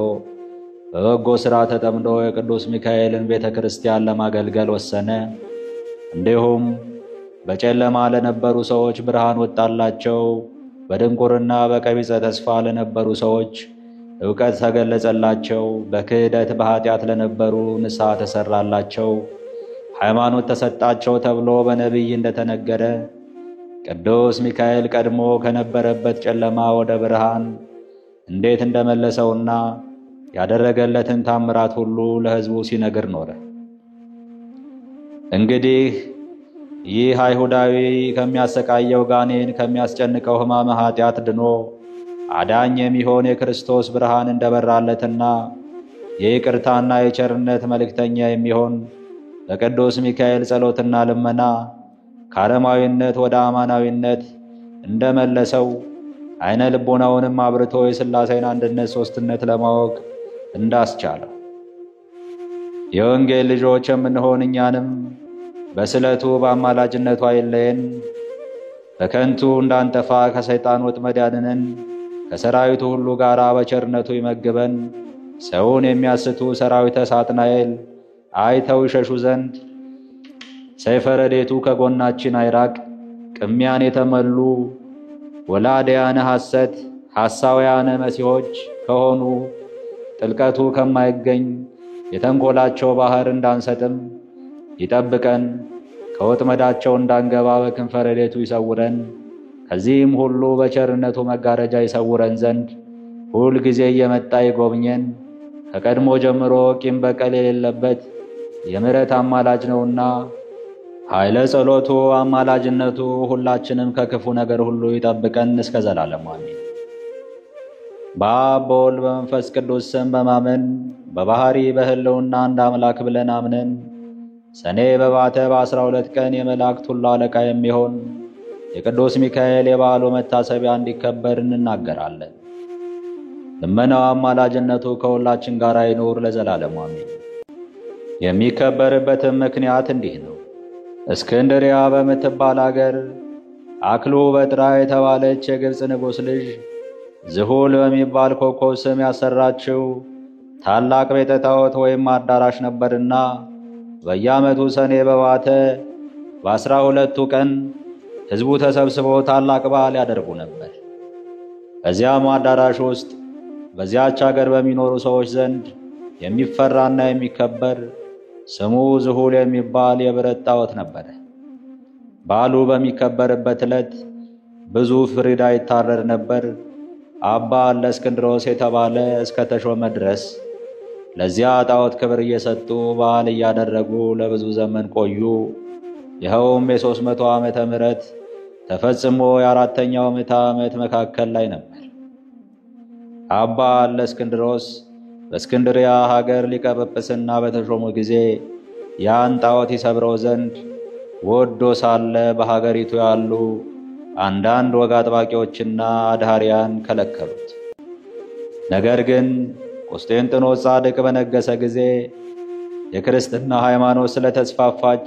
በበጎ ሥራ ተጠምዶ የቅዱስ ሚካኤልን ቤተ ክርስቲያን ለማገልገል ወሰነ። እንዲሁም በጨለማ ለነበሩ ሰዎች ብርሃን ወጣላቸው፣ በድንቁርና በቀቢጸ ተስፋ ለነበሩ ሰዎች ዕውቀት ተገለጸላቸው፣ በክህደት በኃጢአት ለነበሩ ንስሐ ተሰራላቸው፣ ሃይማኖት ተሰጣቸው ተብሎ በነቢይ እንደተነገረ ቅዱስ ሚካኤል ቀድሞ ከነበረበት ጨለማ ወደ ብርሃን እንዴት እንደመለሰውና ያደረገለትን ታምራት ሁሉ ለሕዝቡ ሲነግር ኖረ። እንግዲህ ይህ አይሁዳዊ ከሚያሰቃየው ጋኔን ከሚያስጨንቀው ሕማመ ኃጢአት ድኖ አዳኝ የሚሆን የክርስቶስ ብርሃን እንደበራለትና የይቅርታና የቸርነት መልእክተኛ የሚሆን በቅዱስ ሚካኤል ጸሎትና ልመና ከዓለማዊነት ወደ አማናዊነት እንደመለሰው አይነ ልቦናውንም አብርቶ የሥላሴን አንድነት ሦስትነት ለማወቅ እንዳስቻለው የወንጌል ልጆች የምንሆን እኛንም በስለቱ በአማላጅነቱ አይለየን፣ በከንቱ እንዳንጠፋ ከሰይጣን ወጥመድ ያድነን፣ ከሰራዊቱ ሁሉ ጋር በቸርነቱ ይመግበን፣ ሰውን የሚያስቱ ሰራዊተ ሳጥናኤል አይተው ይሸሹ ዘንድ ሰይፈ ረድኤቱ ከጎናችን አይራቅ። ቅሚያን የተመሉ ወላዲያነ ሐሰት ሐሳውያነ መሲሖች ከሆኑ ጥልቀቱ ከማይገኝ የተንኰላቸው ባሕር እንዳንሰጥም ይጠብቀን፣ ከወጥመዳቸው እንዳንገባ በክንፈ ረድኤቱ ይሰውረን። ከዚህም ሁሉ በቸርነቱ መጋረጃ ይሰውረን ዘንድ ሁል ጊዜ እየመጣ ይጎብኘን። ከቀድሞ ጀምሮ ቂም በቀል የሌለበት የምሕረት አማላጅ ነውና ኃይለ ጸሎቱ አማላጅነቱ ሁላችንም ከክፉ ነገር ሁሉ ይጠብቀን እስከ ዘላለሙ አሜን። በአብ በወልድ በመንፈስ ቅዱስ ስም በማመን በባሕሪ በሕልውና አንድ አምላክ ብለን አምነን ሰኔ በባተ በ12 ቀን የመላእክት ሁሉ አለቃ የሚሆን የቅዱስ ሚካኤል የበዓሉ መታሰቢያ እንዲከበር እንናገራለን። ልመናው አማላጅነቱ ከሁላችን ጋር ይኑር ለዘላለሙ አሜን። የሚከበርበትም ምክንያት እንዲህ ነው። እስክንድርያ በምትባል አገር አክሉ በጥራ የተባለች የግብፅ ንጉሥ ልጅ ዝሁል በሚባል ኮከብ ስም ያሰራችው ታላቅ ቤተ ጣዖት ወይም አዳራሽ ነበርና በየዓመቱ ሰኔ በባተ በ12ቱ ቀን ሕዝቡ ተሰብስበው ታላቅ በዓል ያደርጉ ነበር። በዚያም አዳራሽ ውስጥ በዚያች አገር በሚኖሩ ሰዎች ዘንድ የሚፈራና የሚከበር ስሙ ዝሁል የሚባል የብረት ጣዖት ነበረ። በዓሉ በሚከበርበት ዕለት ብዙ ፍሪዳ ይታረድ ነበር። አባ እለእስክንድሮስ የተባለ እስከ ተሾመ ድረስ ለዚያ ጣዖት ክብር እየሰጡ በዓል እያደረጉ ለብዙ ዘመን ቆዩ። ይኸውም የ300 ዓመተ ምህረት ተፈጽሞ የ4ኛው ምዕተ ዓመት መካከል ላይ ነበር። አባ እለእስክንድሮስ በእስክንድርያ ሀገር ሊቀ ጵጵስና በተሾሙ ጊዜ ያን ጣዖት ይሰብረው ዘንድ ወዶ ሳለ በሀገሪቱ ያሉ አንዳንድ ወግ አጥባቂዎችና አድሃሪያን ከለከሉት። ነገር ግን ቆስጤንጥኖስ ጻድቅ በነገሰ ጊዜ የክርስትና ሃይማኖት ስለተስፋፋች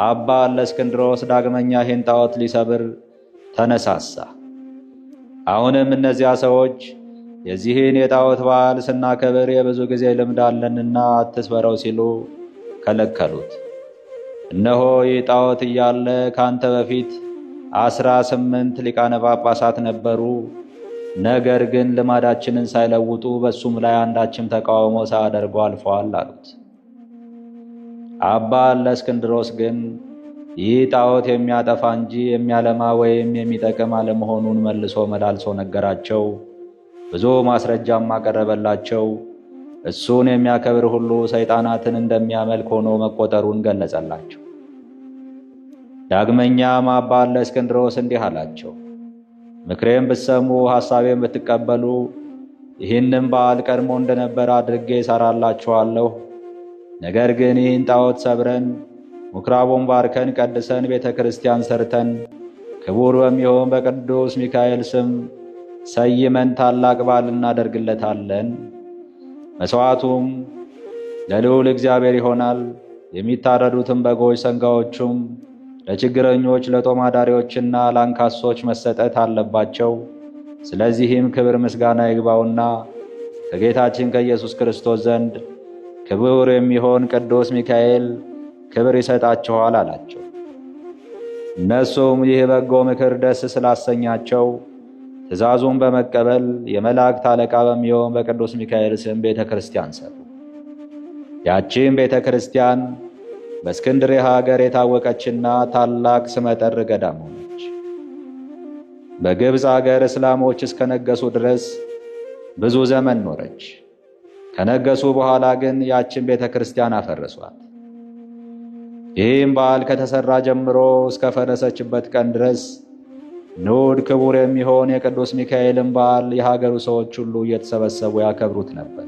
አባ እለእስክንድሮስ ዳግመኛ ይህን ጣዖት ሊሰብር ተነሳሳ። አሁንም እነዚያ ሰዎች የዚህን የጣዖት በዓል ስናከብር የብዙ ጊዜ ልምድ አለንና አትስበረው ሲሉ ከለከሉት። እነሆ ይህ ጣዖት እያለ ካንተ በፊት 18 ሊቃነ ጳጳሳት ነበሩ። ነገር ግን ልማዳችንን ሳይለውጡ በሱም ላይ አንዳችም ተቃውሞ ሳያደርጉ አልፈዋል አሉት። አባ እለእስክንድሮስ ግን ይህ ጣዖት የሚያጠፋ እንጂ የሚያለማ ወይም የሚጠቅም አለመሆኑን መልሶ መላልሶ ነገራቸው። ብዙ ማስረጃም አቀረበላቸው። እሱን የሚያከብር ሁሉ ሰይጣናትን እንደሚያመልክ ሆኖ መቆጠሩን ገለጸላቸው። ዳግመኛም አባ እለእስክንድሮስ እንዲህ አላቸው። ምክሬን ብትሰሙ ሐሳቤን ብትቀበሉ ይህንም በዓል ቀድሞ እንደነበረ አድርጌ እሰራላችኋለሁ። ነገር ግን ይህን ጣዖት ሰብረን ምኵራቡን ባርከን ቀድሰን ቤተ ክርስቲያን ሰርተን ክቡር በሚሆን በቅዱስ ሚካኤል ስም ሰይመን ታላቅ በዓል እናደርግለታለን። መሥዋዕቱም ለልዑል እግዚአብሔር ይሆናል። የሚታረዱትም በጎች ሰንጋዎቹም ለችግረኞች ለጦም አዳሪዎችና ለአንካሶች መሰጠት አለባቸው። ስለዚህም ክብር ምስጋና ይግባውና ከጌታችን ከኢየሱስ ክርስቶስ ዘንድ ክቡር የሚሆን ቅዱስ ሚካኤል ክብር ይሰጣችኋል አላቸው። እነሱም ይህ በጎ ምክር ደስ ስላሰኛቸው ትእዛዙን በመቀበል የመላእክት አለቃ በሚሆን በቅዱስ ሚካኤል ስም ቤተ ክርስቲያን ሰሩ። ያቺም ቤተ ክርስቲያን በእስክንድርያ ሀገር የታወቀችና ታላቅ ስመጥር ገዳም ሆነች። በግብፅ አገር እስላሞች እስከነገሱ ድረስ ብዙ ዘመን ኖረች። ከነገሱ በኋላ ግን ያችን ቤተ ክርስቲያን አፈረሷት። ይህም በዓል ከተሠራ ጀምሮ እስከ ፈረሰችበት ቀን ድረስ ንዑድ ክቡር የሚሆን የቅዱስ ሚካኤልን በዓል የሀገሩ ሰዎች ሁሉ እየተሰበሰቡ ያከብሩት ነበር።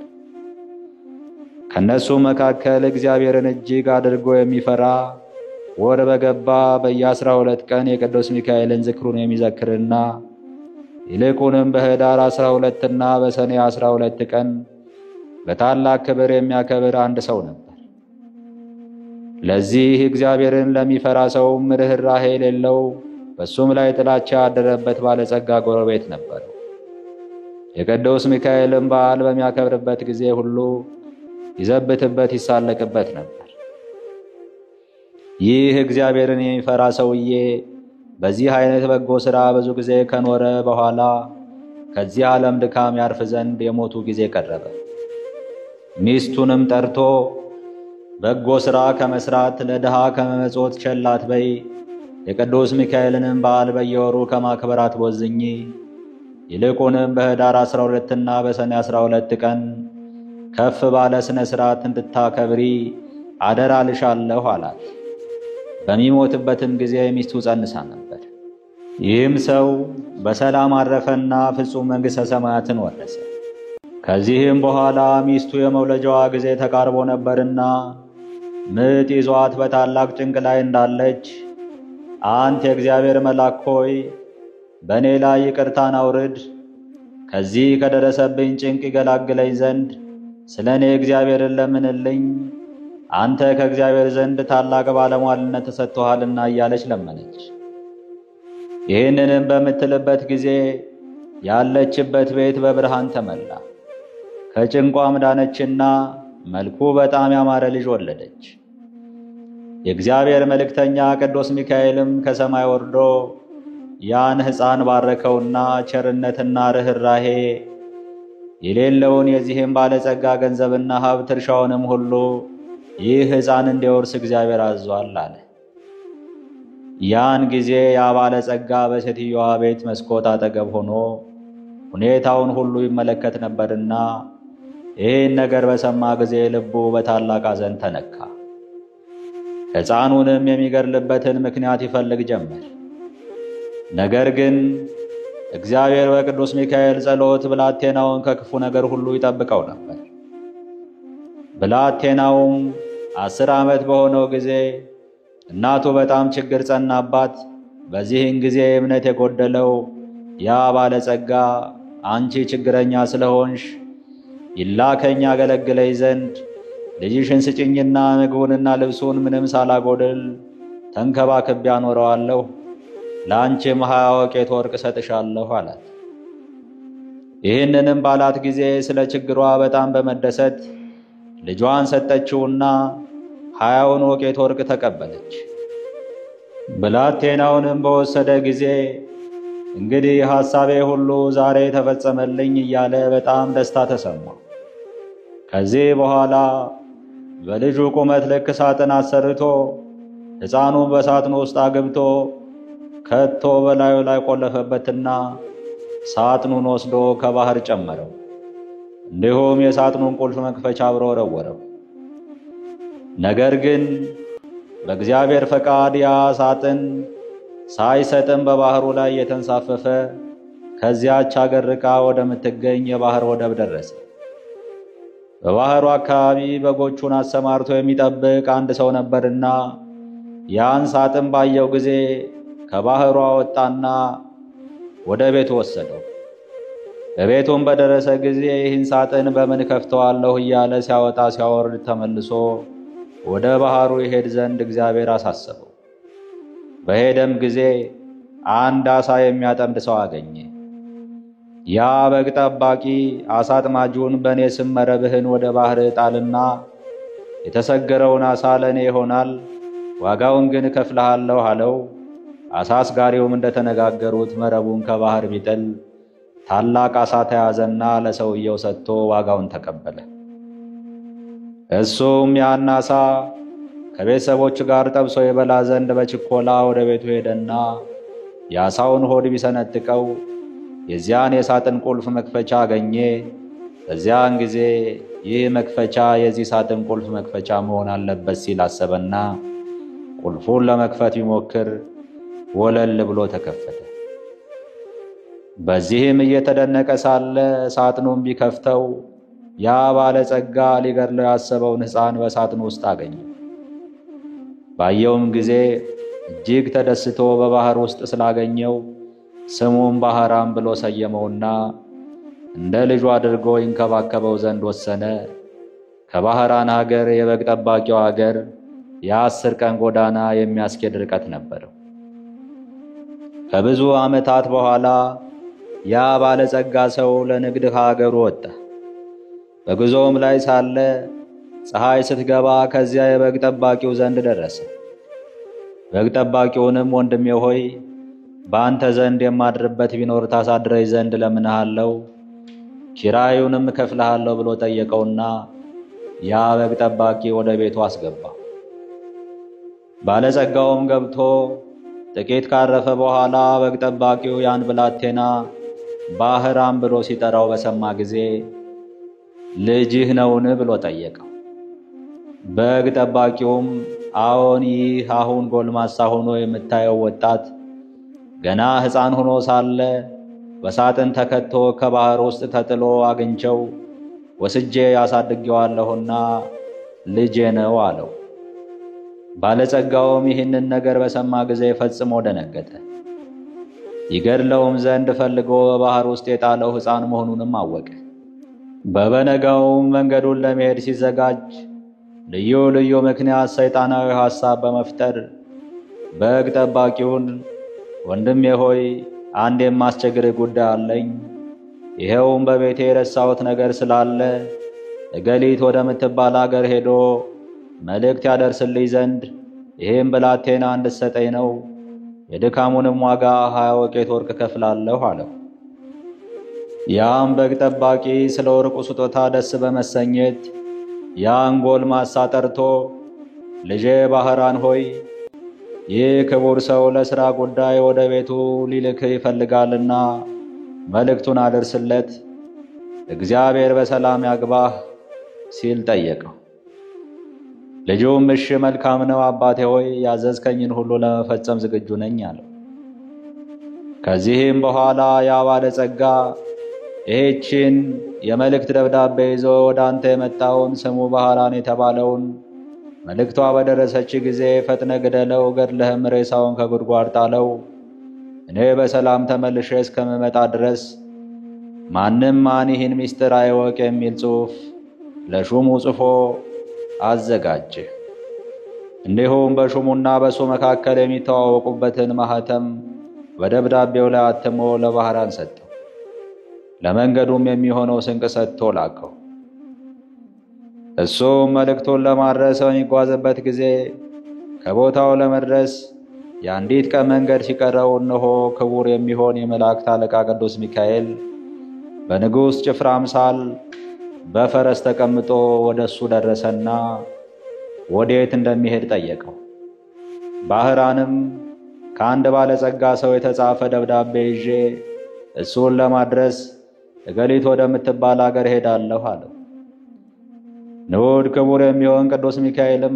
ከነሱ መካከል እግዚአብሔርን እጅግ አድርጎ የሚፈራ ወር በገባ በየ12 ቀን የቅዱስ ሚካኤልን ዝክሩን የሚዘክርና ይልቁንም በኅዳር 12 እና በሰኔ 12 ቀን በታላቅ ክብር የሚያከብር አንድ ሰው ነበር። ለዚህ እግዚአብሔርን ለሚፈራ ሰው ርኅራኄ የሌለው በሱም ላይ ጥላቻ ያደረበት ባለጸጋ ጎረቤት ነበረው። የቅዱስ ሚካኤልን በዓል በሚያከብርበት ጊዜ ሁሉ ይዘብትበት፣ ይሳለቅበት ነበር። ይህ እግዚአብሔርን የሚፈራ ሰውዬ በዚህ አይነት በጎ ሥራ ብዙ ጊዜ ከኖረ በኋላ ከዚህ ዓለም ድካም ያርፍ ዘንድ የሞቱ ጊዜ ቀረበ። ሚስቱንም ጠርቶ በጎ ሥራ ከመስራት ለድሃ ከመመጾት ቸል አትበይ፣ የቅዱስ ሚካኤልንም በዓል በየወሩ ከማክበር አትቦዝኚ፣ ይልቁንም በኅዳር 12 እና በሰኔ 12 ቀን ከፍ ባለ ሥነ ሥርዓት እንድታከብሪ አደራ ልሻለሁ አላት። በሚሞትበትም ጊዜ ሚስቱ ጸንሳ ነበር። ይህም ሰው በሰላም አረፈና ፍጹም መንግሥተ ሰማያትን ወረሰ። ከዚህም በኋላ ሚስቱ የመውለጃዋ ጊዜ ተቃርቦ ነበርና ምጥ ይዟት በታላቅ ጭንቅ ላይ እንዳለች አንተ የእግዚአብሔር መልአክ ሆይ በእኔ ላይ ይቅርታን አውርድ፣ ከዚህ ከደረሰብኝ ጭንቅ ይገላግለኝ ዘንድ ስለ እኔ እግዚአብሔርን ለምንልኝ፣ አንተ ከእግዚአብሔር ዘንድ ታላቅ ባለሟልነት ተሰጥቶሃልና እያለች ለመነች። ይህንንም በምትልበት ጊዜ ያለችበት ቤት በብርሃን ተመላ። ከጭንቋም ዳነችና መልኩ በጣም ያማረ ልጅ ወለደች። የእግዚአብሔር መልእክተኛ ቅዱስ ሚካኤልም ከሰማይ ወርዶ ያን ሕፃን ባረከውና ቸርነትና ርኅራኄ የሌለውን የዚህም ባለጸጋ ገንዘብና ሀብት እርሻውንም ሁሉ ይህ ሕፃን እንዲወርስ እግዚአብሔር አዟል አለ። ያን ጊዜ ያ ባለጸጋ በሴትዮዋ ቤት መስኮት አጠገብ ሆኖ ሁኔታውን ሁሉ ይመለከት ነበርና ይህን ነገር በሰማ ጊዜ ልቡ በታላቅ ሐዘን ተነካ። ሕፃኑንም የሚገድልበትን ምክንያት ይፈልግ ጀመር። ነገር ግን እግዚአብሔር በቅዱስ ሚካኤል ጸሎት ብላቴናውን ከክፉ ነገር ሁሉ ይጠብቀው ነበር። ብላቴናውም 10 ዓመት በሆነው ጊዜ እናቱ በጣም ችግር ጸናባት። በዚህን ጊዜ እምነት የጎደለው ያ ባለጸጋ አንቺ ችግረኛ ስለሆንሽ ይላከኝ ያገለግለኝ ዘንድ ልጅሽን ስጭኝና ምግቡንና ልብሱን ምንም ሳላጎድል ተንከባክቤ አኖረዋለሁ፣ ለአንቺም 20 ወቄት ወርቅ ሰጥሻለሁ አላት። ይህንንም ባላት ጊዜ ስለ ችግሯ በጣም በመደሰት ልጇን ሰጠችውና 20 ወቄት ወርቅ ተቀበለች። ብላቴናውንም በወሰደ ጊዜ እንግዲህ ሐሳቤ ሁሉ ዛሬ ተፈጸመልኝ እያለ በጣም ደስታ ተሰማው። ከዚህ በኋላ በልጁ ቁመት ልክ ሳጥን አሰርቶ ሕፃኑን በሳጥኑ ውስጥ አግብቶ ከቶ በላዩ ላይ ቆለፈበትና ሳጥኑን ወስዶ ከባህር ጨመረው። እንዲሁም የሳጥኑን ቁልፍ መክፈቻ አብሮ ወረወረው። ነገር ግን በእግዚአብሔር ፈቃድ ያ ሳጥን ሳይሰጥም በባህሩ ላይ የተንሳፈፈ ከዚያች አገር ርቃ ወደምትገኝ የባህር ወደብ ደረሰ። በባህሩ አካባቢ በጎቹን አሰማርቶ የሚጠብቅ አንድ ሰው ነበርና ያን ሳጥን ባየው ጊዜ ከባህሩ አወጣና ወደ ቤቱ ወሰደው። በቤቱም በደረሰ ጊዜ ይህን ሳጥን በምን ከፍተዋለሁ እያለ ሲያወጣ ሲያወርድ ተመልሶ ወደ ባህሩ ይሄድ ዘንድ እግዚአብሔር አሳሰበው። በሄደም ጊዜ አንድ ዓሣ የሚያጠምድ ሰው አገኘ። ያ በግ ጠባቂ ዓሣ አጥማጁን በእኔ ስም መረብህን ወደ ባህር ጣልና የተሰገረውን ዓሣ ለእኔ ይሆናል፣ ዋጋውን ግን እከፍልሃለሁ አለው። ዓሣ አስጋሪውም እንደተነጋገሩት መረቡን ከባህር ቢጥል ታላቅ ዓሣ ተያዘና ለሰውየው ሰጥቶ ዋጋውን ተቀበለ። እሱም ያን ዓሣ ከቤተሰቦቹ ጋር ጠብሶ ይበላ ዘንድ በችኮላ ወደ ቤቱ ሄደና የዓሣውን ሆድ ቢሰነጥቀው የዚያን የሳጥን ቁልፍ መክፈቻ አገኘ። በዚያን ጊዜ ይህ መክፈቻ የዚህ ሳጥን ቁልፍ መክፈቻ መሆን አለበት ሲል አሰበና ቁልፉን ለመክፈት ቢሞክር ወለል ብሎ ተከፈተ። በዚህም እየተደነቀ ሳለ ሳጥኑን ቢከፍተው ያ ባለጸጋ ሊገድለው ያሰበውን ሕፃን በሳጥኑ ውስጥ አገኘው። ባየውም ጊዜ እጅግ ተደስቶ በባህር ውስጥ ስላገኘው ስሙን ባህራን ብሎ ሰየመውና እንደ ልጁ አድርጎ ይንከባከበው ዘንድ ወሰነ። ከባህራን ሀገር የበግ ጠባቂው ሀገር የ10 ቀን ጎዳና የሚያስኬድ ርቀት ነበረው። ከብዙ ዓመታት በኋላ ያ ባለጸጋ ሰው ለንግድ ከሀገሩ ወጣ። በጉዞም ላይ ሳለ ፀሐይ ስትገባ ከዚያ የበግ ጠባቂው ዘንድ ደረሰ። በግ ጠባቂውንም ወንድሜ ሆይ በአንተ ዘንድ የማድርበት ቢኖር ታሳድረኝ ዘንድ ለምንሃለሁ፣ ኪራዩንም እከፍልሃለሁ ብሎ ጠየቀውና ያ በግ ጠባቂ ወደ ቤቱ አስገባው። ባለጸጋውም ገብቶ ጥቂት ካረፈ በኋላ በግ ጠባቂው ያን ብላቴና ባህራን ብሎ ሲጠራው በሰማ ጊዜ ልጅህ ነውን ብሎ ጠየቀው። በግ ጠባቂውም አዎን፣ ይህ አሁን ጎልማሳ ሆኖ የምታየው ወጣት ገና ሕፃን ሆኖ ሳለ በሳጥን ተከቶ ከባህር ውስጥ ተጥሎ አግኝቸው ወስጄ ያሳድጌዋለሁና ልጄ ነው አለው። ባለጸጋውም ይህንን ነገር በሰማ ጊዜ ፈጽሞ ደነገጠ። ይገድለውም ዘንድ ፈልጎ በባህር ውስጥ የጣለው ሕፃን መሆኑንም አወቀ። በበነጋውም መንገዱን ለመሄድ ሲዘጋጅ ልዩ ልዩ ምክንያት ሰይጣናዊ ሐሳብ በመፍጠር በግ ጠባቂውን ወንድሜ ሆይ አንድ የማስቸግርህ ጉዳይ አለኝ፣ ይሄውም በቤቴ የረሳሁት ነገር ስላለ እገሊት ወደምትባል አገር ሄዶ መልእክት ያደርስልኝ ዘንድ ይህም ብላቴና እንድትሰጠኝ ነው። የድካሙንም ዋጋ 20 ወቄት ወርቅ እከፍላለሁ አለው። ያም በግ ጠባቂ ስለ ወርቁ ስጦታ ደስ በመሰኘት ያን ጎልማሳ ጠርቶ ልጄ ባህራን ሆይ ይህ ክቡር ሰው ለሥራ ጉዳይ ወደ ቤቱ ሊልክህ ይፈልጋልና መልእክቱን አድርስለት፣ እግዚአብሔር በሰላም ያግባህ ሲል ጠየቀው። ልጁም እሺ መልካም ነው አባቴ ሆይ ያዘዝከኝን ሁሉ ለመፈጸም ዝግጁ ነኝ አለው። ከዚህም በኋላ ያ ባለጸጋ ይህችን የመልእክት ደብዳቤ ይዞ ወደ አንተ የመጣውን ስሙ ባህራን የተባለውን መልእክቷ በደረሰች ጊዜ ፈጥነ ግደለው፣ ገድለህም ሬሳውን ከጉድጓድ ጣለው። እኔ በሰላም ተመልሼ እስከምመጣ ድረስ ማንም ማን ይህን ምስጢር አይወቅ የሚል ጽሑፍ ለሹሙ ጽፎ አዘጋጀ። እንዲሁም በሹሙና በሱ መካከል የሚተዋወቁበትን ማህተም በደብዳቤው ላይ አትሞ ለባህራን ሰጠው። ለመንገዱም የሚሆነው ስንቅ ሰጥቶ ላከው። እሱም መልእክቱን ለማድረስ በሚጓዝበት ጊዜ ከቦታው ለመድረስ የአንዲት ቀን መንገድ ሲቀረው እነሆ ክቡር የሚሆን የመላእክት አለቃ ቅዱስ ሚካኤል በንጉሥ ጭፍራ አምሳል በፈረስ ተቀምጦ ወደ እሱ ደረሰና ወዴት እንደሚሄድ ጠየቀው። ባህራንም ከአንድ ባለጸጋ ሰው የተጻፈ ደብዳቤ ይዤ እሱን ለማድረስ እገሊት ወደምትባል አገር ሄዳለሁ አለው። ንዑድ ክቡር የሚሆን ቅዱስ ሚካኤልም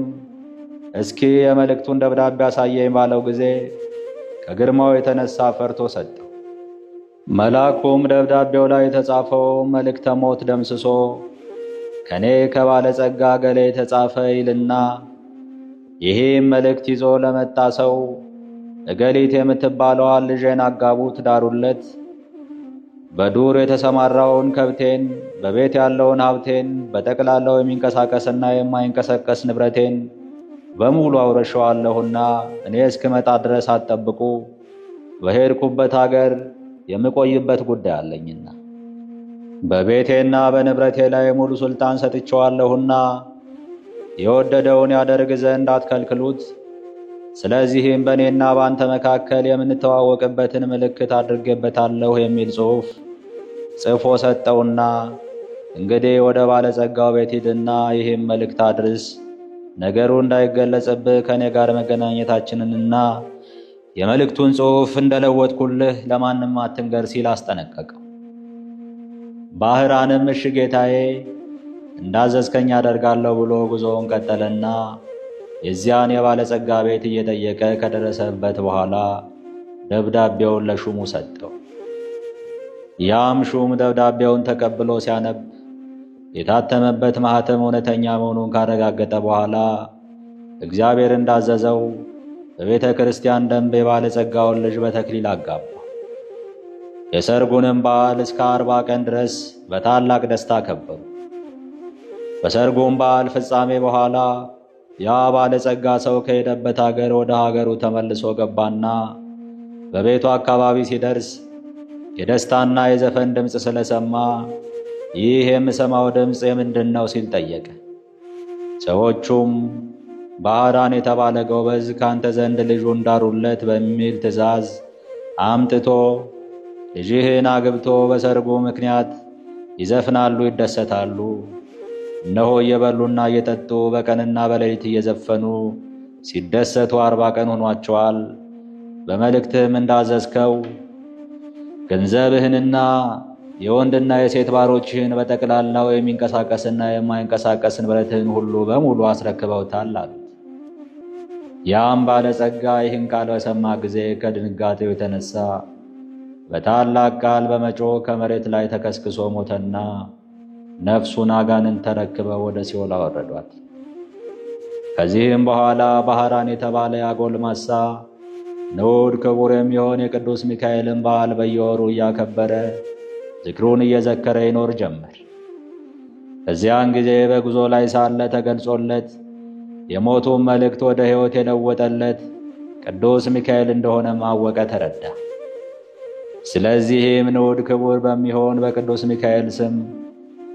እስኪ የመልእክቱን ደብዳቤ አሳየኝ ባለው ጊዜ ከግርማው የተነሳ ፈርቶ ሰጠው። መልአኩም ደብዳቤው ላይ የተጻፈው መልእክተ ሞት ደምስሶ ከኔ ከባለጸጋ ገሌ የተጻፈ ይልና ይህም መልእክት ይዞ ለመጣ ሰው እገሊት የምትባለዋን ልጄን አጋቡት፣ ዳሩለት፣ በዱር የተሰማራውን ከብቴን፣ በቤት ያለውን ሀብቴን፣ በጠቅላላው የሚንቀሳቀስና የማይንቀሳቀስ ንብረቴን በሙሉ አውረሸዋለሁና እኔ እስክመጣ ድረስ አትጠብቁ፣ በሄድኩበት አገር የምቆይበት ጉዳይ አለኝና በቤቴና በንብረቴ ላይ ሙሉ ሱልጣን ሰጥቼዋለሁና የወደደውን ያደርግ ዘንድ አትከልክሉት። ስለዚህም በእኔና በአንተ መካከል የምንተዋወቅበትን ምልክት አድርጌበታለሁ የሚል ጽሑፍ ጽፎ ሰጠውና እንግዲህ ወደ ባለጸጋው ቤት ሂድና ይህም መልእክት አድርስ፣ ነገሩ እንዳይገለጽብህ ከኔ ጋር መገናኘታችንንና የመልእክቱን ጽሑፍ እንደለወጥኩልህ ለማንም አትንገር ሲል አስጠነቀቀው። ባህራንም እሺ ጌታዬ እንዳዘዝከኝ አደርጋለሁ ብሎ ጉዞውን ቀጠለና የዚያን የባለጸጋ ቤት እየጠየቀ ከደረሰበት በኋላ ደብዳቤውን ለሹሙ ሰጠው። ያም ሹም ደብዳቤውን ተቀብሎ ሲያነብ የታተመበት ማኅተም እውነተኛ መሆኑን ካረጋገጠ በኋላ እግዚአብሔር እንዳዘዘው በቤተ ክርስቲያን ደንብ የባለጸጋውን ልጅ በተክሊል አጋባው። የሰርጉንም በዓል እስከ 40 ቀን ድረስ በታላቅ ደስታ ከበሩ። በሰርጉም በዓል ፍጻሜ በኋላ ያ ባለጸጋ ሰው ከሄደበት አገር ወደ ሀገሩ ተመልሶ ገባና በቤቱ አካባቢ ሲደርስ የደስታና የዘፈን ድምፅ ስለሰማ ይህ የምሰማው ድምፅ የምንድን ነው ሲል ጠየቀ። ሰዎቹም ባህራን የተባለ ጎበዝ ካንተ ዘንድ ልጁን ዳሩለት በሚል ትእዛዝ አምጥቶ ልጅህን አግብቶ በሰርጉ ምክንያት ይዘፍናሉ፣ ይደሰታሉ። እነሆ እየበሉና እየጠጡ በቀንና በሌሊት እየዘፈኑ ሲደሰቱ 40 ቀን ሆኗቸዋል። በመልእክትህም እንዳዘዝከው ገንዘብህንና የወንድና የሴት ባሮችህን በጠቅላላው የሚንቀሳቀስና የማይንቀሳቀስ ንብረትህን ሁሉ በሙሉ አስረክበውታል አሉት። ያም ባለጸጋ ይህን ቃል በሰማ ጊዜ ከድንጋጤው የተነሳ በታላቅ ቃል በመጮህ ከመሬት ላይ ተከስክሶ ሞተና ነፍሱን አጋንንት ተረክበው ወደ ሲኦል አወረዷት። ከዚህም በኋላ ባህራን የተባለ ያጎልማሳ ንዑድ ክቡር የሚሆን የቅዱስ ሚካኤልን በዓል በየወሩ እያከበረ ዝክሩን እየዘከረ ይኖር ጀመር። በዚያን ጊዜ በጉዞ ላይ ሳለ ተገልጾለት የሞቱን መልእክት ወደ ሕይወት የለወጠለት ቅዱስ ሚካኤል እንደሆነ ማወቀ ተረዳ። ስለዚህም ንዑድ ክቡር በሚሆን በቅዱስ ሚካኤል ስም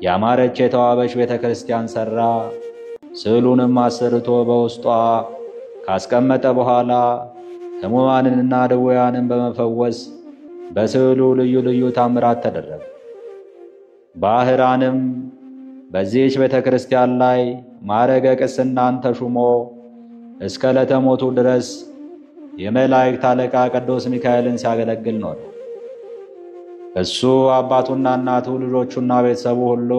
ያማረች የተዋበች ቤተ ክርስቲያን ሠራ። ስዕሉንም አሰርቶ በውስጧ ካስቀመጠ በኋላ ሕሙማንንና ድውያንን በመፈወስ በስዕሉ ልዩ ልዩ ታምራት ተደረገ። ባህራንም በዚህች ቤተ ክርስቲያን ላይ ማዕረገ ቅስናን ተሹሞ እስከ ዕለተ ሞቱ ድረስ የመላእክት አለቃ ቅዱስ ሚካኤልን ሲያገለግል ኖረ። እሱ አባቱና እናቱ ልጆቹና ቤተሰቡ ሁሉ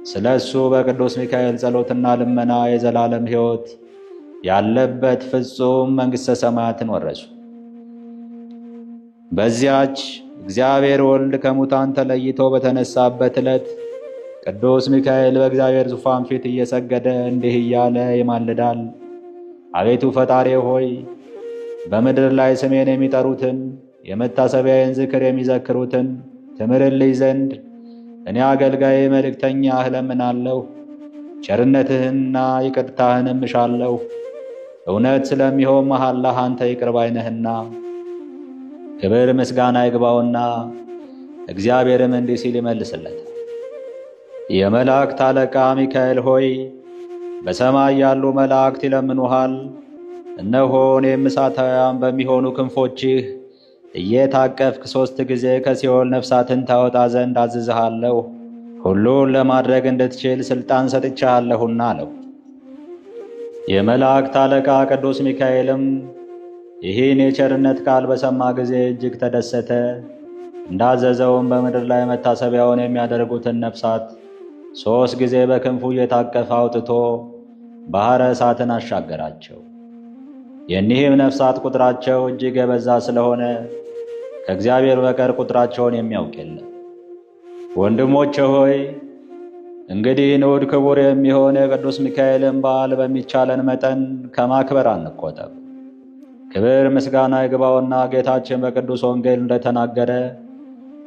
ስለ እሱ በቅዱስ ሚካኤል ጸሎትና ልመና የዘላለም ሕይወት ያለበት ፍጹም መንግሥተ ሰማያትን ወረሱ። በዚያች እግዚአብሔር ወልድ ከሙታን ተለይቶ በተነሳበት ዕለት ቅዱስ ሚካኤል በእግዚአብሔር ዙፋን ፊት እየሰገደ እንዲህ እያለ ይማልዳል። አቤቱ ፈጣሪ ሆይ በምድር ላይ ስሜን የሚጠሩትን የመታሰቢያዬን ዝክር የሚዘክሩትን ትምርልኝ ዘንድ እኔ አገልጋዬ መልእክተኛህ እለምናለሁ። ቸርነትህንና ይቅርታህንም እሻለሁ። እውነት ስለሚሆን መሐላህ አንተ ይቅር ባይ ነህና። ክብር ምስጋና ይግባውና እግዚአብሔርም እንዲህ ሲል ይመልስለታል። የመላእክት አለቃ ሚካኤል ሆይ በሰማይ ያሉ መላእክት ይለምኑሃል። እነሆ እኔም እሳታውያን በሚሆኑ ክንፎችህ እየታቀፍክ 3 ጊዜ ከሲኦል ነፍሳትን ታወጣ ዘንድ አዝዝሃለሁ። ሁሉን ለማድረግ እንድትችል ሥልጣን ሰጥቻለሁና አለው። የመላእክት አለቃ ቅዱስ ሚካኤልም ይህን የቸርነት ቃል በሰማ ጊዜ እጅግ ተደሰተ። እንዳዘዘውም በምድር ላይ መታሰቢያውን የሚያደርጉትን ነፍሳት 3 ጊዜ በክንፉ እየታቀፈ አውጥቶ ባሕረ እሳትን አሻገራቸው። የኒህም ነፍሳት ቁጥራቸው እጅግ የበዛ ስለሆነ ከእግዚአብሔር በቀር ቁጥራቸውን የሚያውቅ የለም። ወንድሞቼ ሆይ እንግዲህ ንዑድ ክቡር የሚሆን የቅዱስ ሚካኤልን በዓል በሚቻለን መጠን ከማክበር አንቆጠብ። ክብር ምስጋና ይግባውና ጌታችን በቅዱስ ወንጌል እንደተናገረ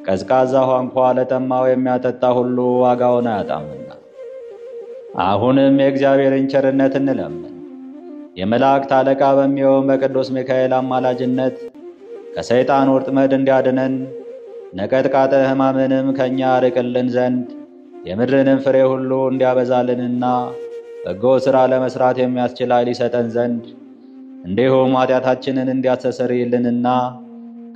ቀዝቃዛ ውሃ እንኳ ለጠማው የሚያጠጣ ሁሉ ዋጋውን አያጣምና። አሁንም የእግዚአብሔርን ቸርነት እንለምን። የመላእክት አለቃ በሚሆን በቅዱስ ሚካኤል አማላጅነት ከሰይጣን ወጥመድ እንዲያድነን ነቀጥቃጠ ሕማምንም ከእኛ ርቅልን ዘንድ የምድርንም ፍሬ ሁሉ እንዲያበዛልንና በጎ ሥራ ለመሥራት የሚያስችል ኃይል ይሰጠን ዘንድ እንዲሁም ኃጢአታችንን እንዲያስተሰርይልንና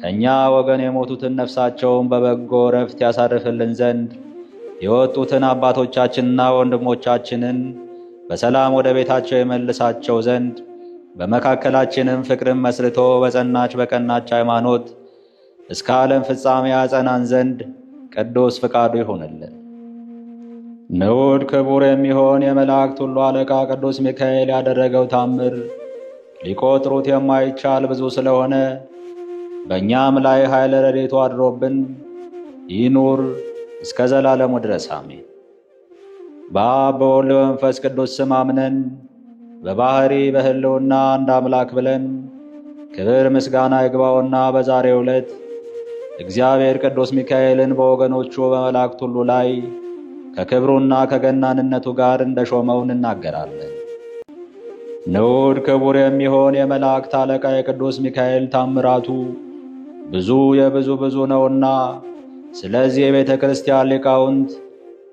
ከእኛ ወገን የሞቱትን ነፍሳቸውን በበጎ ረፍት ያሳርፍልን ዘንድ የወጡትን አባቶቻችንና ወንድሞቻችንን በሰላም ወደ ቤታቸው ይመልሳቸው ዘንድ በመካከላችንም ፍቅርን መስርቶ በጸናች በቀናች ሃይማኖት እስከ ዓለም ፍጻሜ ያጸናን ዘንድ ቅዱስ ፍቃዱ ይሁንልን። ንዑድ ክቡር የሚሆን የመላእክት ሁሉ አለቃ ቅዱስ ሚካኤል ያደረገው ታምር ሊቆጥሩት የማይቻል ብዙ ስለሆነ በእኛም ላይ ኃይለ ረድኤቱ አድሮብን ይኑር እስከ ዘላለሙ ድረስ አሜን። በአብ በወልድ በመንፈስ ቅዱስ ስም አምነን በባህሪ በሕልውና አንድ አምላክ ብለን ክብር ምስጋና ይግባውና በዛሬው ዕለት እግዚአብሔር ቅዱስ ሚካኤልን በወገኖቹ በመላእክት ሁሉ ላይ ከክብሩና ከገናንነቱ ጋር እንደሾመው እንናገራለን። ንዑድ ክቡር የሚሆን የመላእክት አለቃ የቅዱስ ሚካኤል ታምራቱ ብዙ ነውና ስለዚህ የቤተ ክርስቲያን ሊቃውንት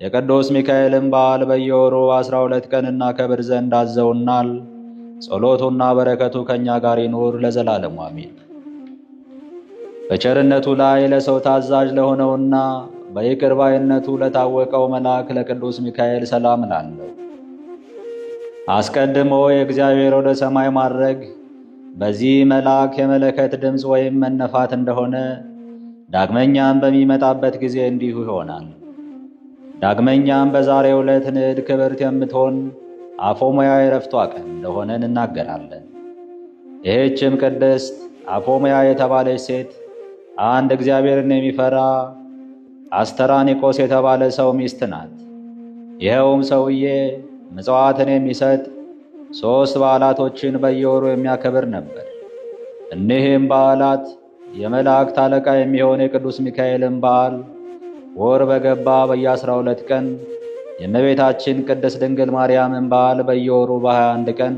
የቅዱስ ሚካኤልን በዓል በየወሩ 12 ቀን እናከብር ዘንድ አዘውናል። ጸሎቱና በረከቱ ከኛ ጋር ይኑር ለዘላለሙ አሜን። በቸርነቱ ላይ ለሰው ታዛዥ ለሆነውና በይቅር ባይነቱ ለታወቀው መልአክ ለቅዱስ ሚካኤል ሰላም እላለሁ። አስቀድሞ የእግዚአብሔር ወደ ሰማይ ማድረግ በዚህ መልአክ የመለከት ድምፅ ወይም መነፋት እንደሆነ ዳግመኛም በሚመጣበት ጊዜ እንዲሁ ይሆናል። ዳግመኛም በዛሬው ዕለት ንዕድ ክብርት የምትሆን አፎምያ የዕረፍቷ ቀን እንደሆነ እንናገራለን። ይህችም ቅድስት አፎምያ የተባለች ሴት አንድ እግዚአብሔርን የሚፈራ አስተራኒቆስ የተባለ ሰው ሚስት ናት። ይኸውም ሰውዬ ምጽዋትን የሚሰጥ 3 በዓላቶችን በየወሩ የሚያከብር ነበር። እኒህም በዓላት የመላእክት አለቃ የሚሆን የቅዱስ ሚካኤልን በዓል፣ ወር በገባ በየ12 ቀን የእመቤታችን ቅድስት ድንግል ማርያምን በዓል በየወሩ በ21 ቀን፣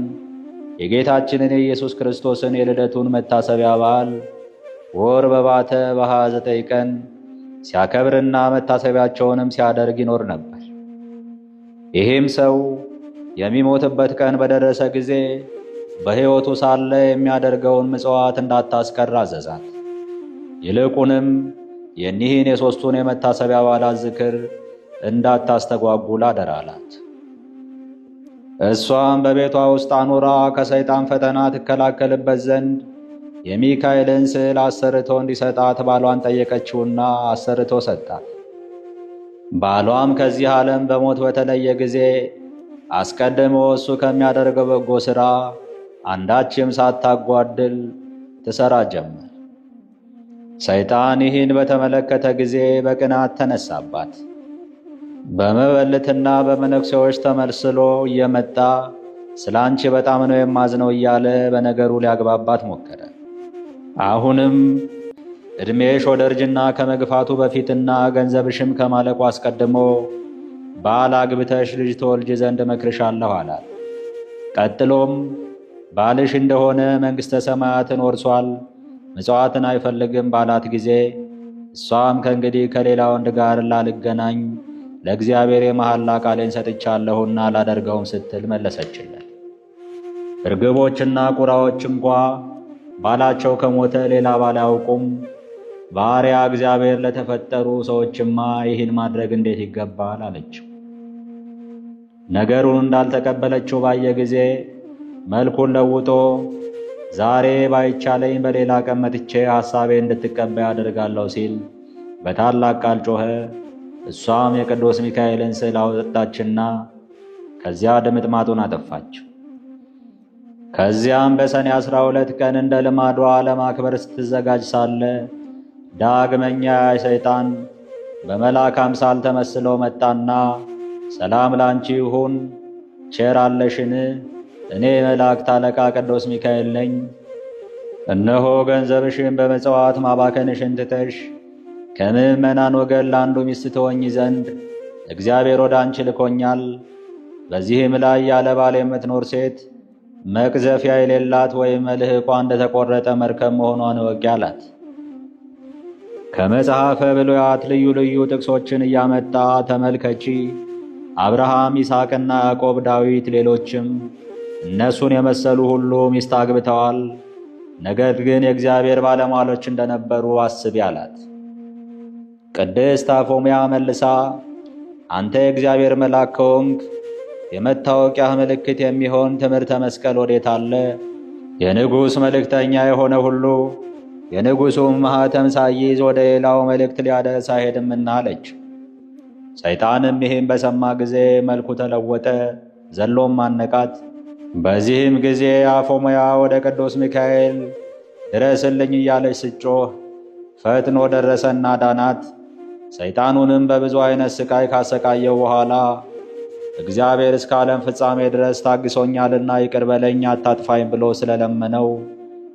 የጌታችንን የኢየሱስ ክርስቶስን የልደቱን መታሰቢያ በዓል ወር በባተ በ29 ቀን ሲያከብርና መታሰቢያቸውንም ሲያደርግ ይኖር ነበር። ይህም ሰው የሚሞትበት ቀን በደረሰ ጊዜ በሕይወቱ ሳለ የሚያደርገውን ምጽዋት እንዳታስቀር አዘዛት። ይልቁንም የኒህን የ3ቱን የመታሰቢያ በዓላት ዝክር እንዳታስተጓጉል አደራ አላት። እሷም በቤቷ ውስጥ አኑራ ከሰይጣን ፈተና ትከላከልበት ዘንድ የሚካኤልን ስዕል አሰርቶ እንዲሰጣት ባሏን ጠየቀችውና አሰርቶ ሰጣት። ባሏም ከዚህ ዓለም በሞት በተለየ ጊዜ አስቀድሞ እሱ ከሚያደርገው በጎ ሥራ አንዳችም ሳታጓድል ትሠራ ጀመር። ሰይጣን ይህን በተመለከተ ጊዜ በቅናት ተነሳባት። በመበለትና በመነኩሴዎች ተመስሎ እየመጣ ስላንቺ በጣም ነው የማዝነው እያለ በነገሩ ሊያግባባት ሞከረ። አሁንም ዕድሜሽ ወደ እርጅና ከመግፋቱ በፊትና ገንዘብሽም ከማለቁ አስቀድሞ ባል አግብተሽ ልጅ ትወልጂ ዘንድ እመክርሻለሁ አላት። ቀጥሎም ባልሽ እንደሆነ መንግሥተ ሰማያትን ወርሷል፣ ምጽዋትን አይፈልግም ባላት ጊዜ እሷም ከእንግዲህ ከሌላ ወንድ ጋር ላልገናኝ ለእግዚአብሔር የመሐላ ቃሌን ሰጥቻለሁና አላደርገውም ስትል መለሰችለት። እርግቦችና ቁራዎች እንኳ ባላቸው ከሞተ ሌላ ባል አያውቁም፣ ባሪያ እግዚአብሔር ለተፈጠሩ ሰዎችማ ይህን ማድረግ እንዴት ይገባል አለችው። ነገሩን እንዳልተቀበለችው ባየ ጊዜ መልኩን ለውጦ ዛሬ ባይቻለኝ በሌላ ቀን መጥቼ ሐሳቤ እንድትቀበይ አደርጋለሁ ሲል በታላቅ ቃል ጮኸ። እሷም የቅዱስ ሚካኤልን ስዕል አወጣችና ከዚያ ድምጥማጡን አጠፋችው። ከዚያም በሰኔ 12 ቀን እንደ ልማዷ ለማክበር ስትዘጋጅ ሳለ ዳግመኛ ሰይጣን በመልአክ አምሳል ተመስሎ መጣና ሰላም ላንቺ ይሁን፣ ቸር አለሽን? እኔ መላእክት አለቃ ቅዱስ ሚካኤል ነኝ። እነሆ ገንዘብሽን በመጽዋት ማባከንሽን ትተሽ ከምዕመናን ወገን ለአንዱ ሚስት ትሆኚ ዘንድ እግዚአብሔር ወደ አንቺ ልኮኛል። በዚህም ላይ ያለ ባል የምትኖር ሴት መቅዘፊያ የሌላት ወይም መልህቋ እንደተቆረጠ መርከብ መሆኗን እወቂ አላት። ከመጽሐፈ ብሉያት ልዩ ልዩ ጥቅሶችን እያመጣ ተመልከቺ። አብርሃም፣ ይስሐቅና ያዕቆብ፣ ዳዊት፣ ሌሎችም እነሱን የመሰሉ ሁሉ ሚስት አግብተዋል። ነገር ግን የእግዚአብሔር ባለሟሎች እንደነበሩ አስቢ አላት። ቅድስት አፎምያ መልሳ አንተ የእግዚአብሔር መልአክ ከሆንክ የመታወቂያ ምልክት የሚሆን ትምህርተ መስቀል ወዴት አለ? የንጉሥ መልእክተኛ የሆነ ሁሉ የንጉሡም ማኅተም ሳይዝ ወደ ሌላው መልእክት ሊያደርስ አይሄድምና አለች። ሰይጣንም ይህም በሰማ ጊዜ መልኩ ተለወጠ፣ ዘሎም አነቃት። በዚህም ጊዜ አፎምያ ወደ ቅዱስ ሚካኤል ድረስልኝ እያለች ስጮህ ፈጥኖ ደረሰና ዳናት። ሰይጣኑንም በብዙ ዓይነት ሥቃይ ካሰቃየው በኋላ እግዚአብሔር እስከ ዓለም ፍጻሜ ድረስ ታግሶኛልና ይቅር በለኝ አታጥፋኝ ብሎ ስለለመነው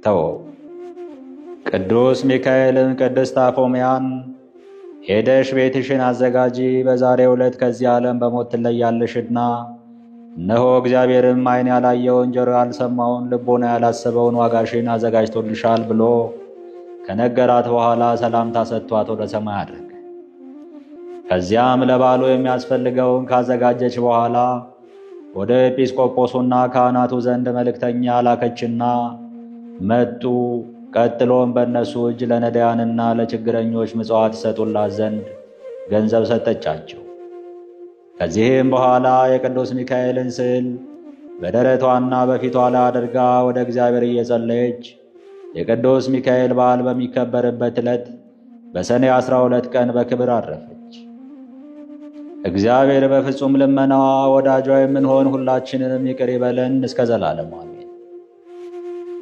ተወው። ቅዱስ ሚካኤልን ቅድስት አፎምያን ሄደሽ ቤትሽን አዘጋጂ፣ በዛሬው ዕለት ከዚህ ዓለም በሞት ትለያለሽና እነሆ እግዚአብሔርም ዓይን ያላየውን ጆሮ ያልሰማውን ልቦና ያላሰበውን ዋጋሽን አዘጋጅቶልሻል ብሎ ከነገራት በኋላ ሰላምታ ሰጥቷት ወደ ሰማይ አድረገ። ከዚያም ለባሉ የሚያስፈልገውን ካዘጋጀች በኋላ ወደ ኤጲስቆጶሱና ካህናቱ ዘንድ መልእክተኛ ላከችና መጡ። ቀጥሎም በእነሱ እጅ ለነዳያንና ለችግረኞች ምጽዋት ይሰጡላት ዘንድ ገንዘብ ሰጠቻቸው። ከዚህም በኋላ የቅዱስ ሚካኤልን ስዕል በደረቷና በፊቷ ላይ አድርጋ ወደ እግዚአብሔር እየጸለየች የቅዱስ ሚካኤል በዓል በሚከበርበት ዕለት በሰኔ 12 ቀን በክብር አረፈች። እግዚአብሔር በፍጹም ልመናዋ ወዳጇ የምንሆን ሁላችንንም ይቅር ይበለን እስከ ዘላለሙ አሜን።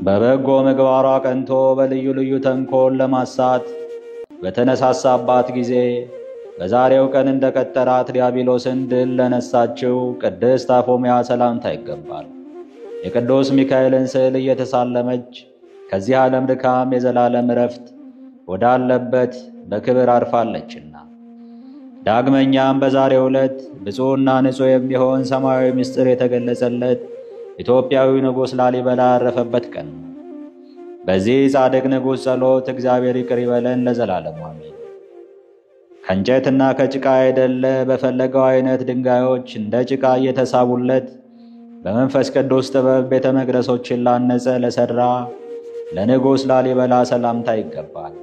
በበጎ ምግባሯ ቀንቶ በልዩ ልዩ ተንኮል ለማሳት በተነሳሳባት ጊዜ በዛሬው ቀን እንደቀጠራት ዲያብሎስን ድል ለነሳችው ቅድስት አፎምያ ሰላምታ ይገባል። የቅዱስ ሚካኤልን ስዕል እየተሳለመች ከዚህ ዓለም ድካም የዘላለም ዕረፍት ወዳለበት በክብር አርፋለችና። ዳግመኛም በዛሬው ዕለት ብፁዕና ንጹሕ የሚሆን ሰማያዊ ምስጢር የተገለጸለት ኢትዮጵያዊ ንጉሥ ላሊበላ ያረፈበት ቀን ነው። በዚህ ጻድቅ ንጉሥ ጸሎት እግዚአብሔር ይቅር ይበለን ለዘላለሙ አሜን። ከእንጨትና ከጭቃ አይደለ በፈለገው አይነት ድንጋዮች እንደ ጭቃ እየተሳቡለት በመንፈስ ቅዱስ ጥበብ ቤተ መቅደሶችን ላነጸ ለሠራ ለንጉሥ ላሊበላ ሰላምታ ይገባል።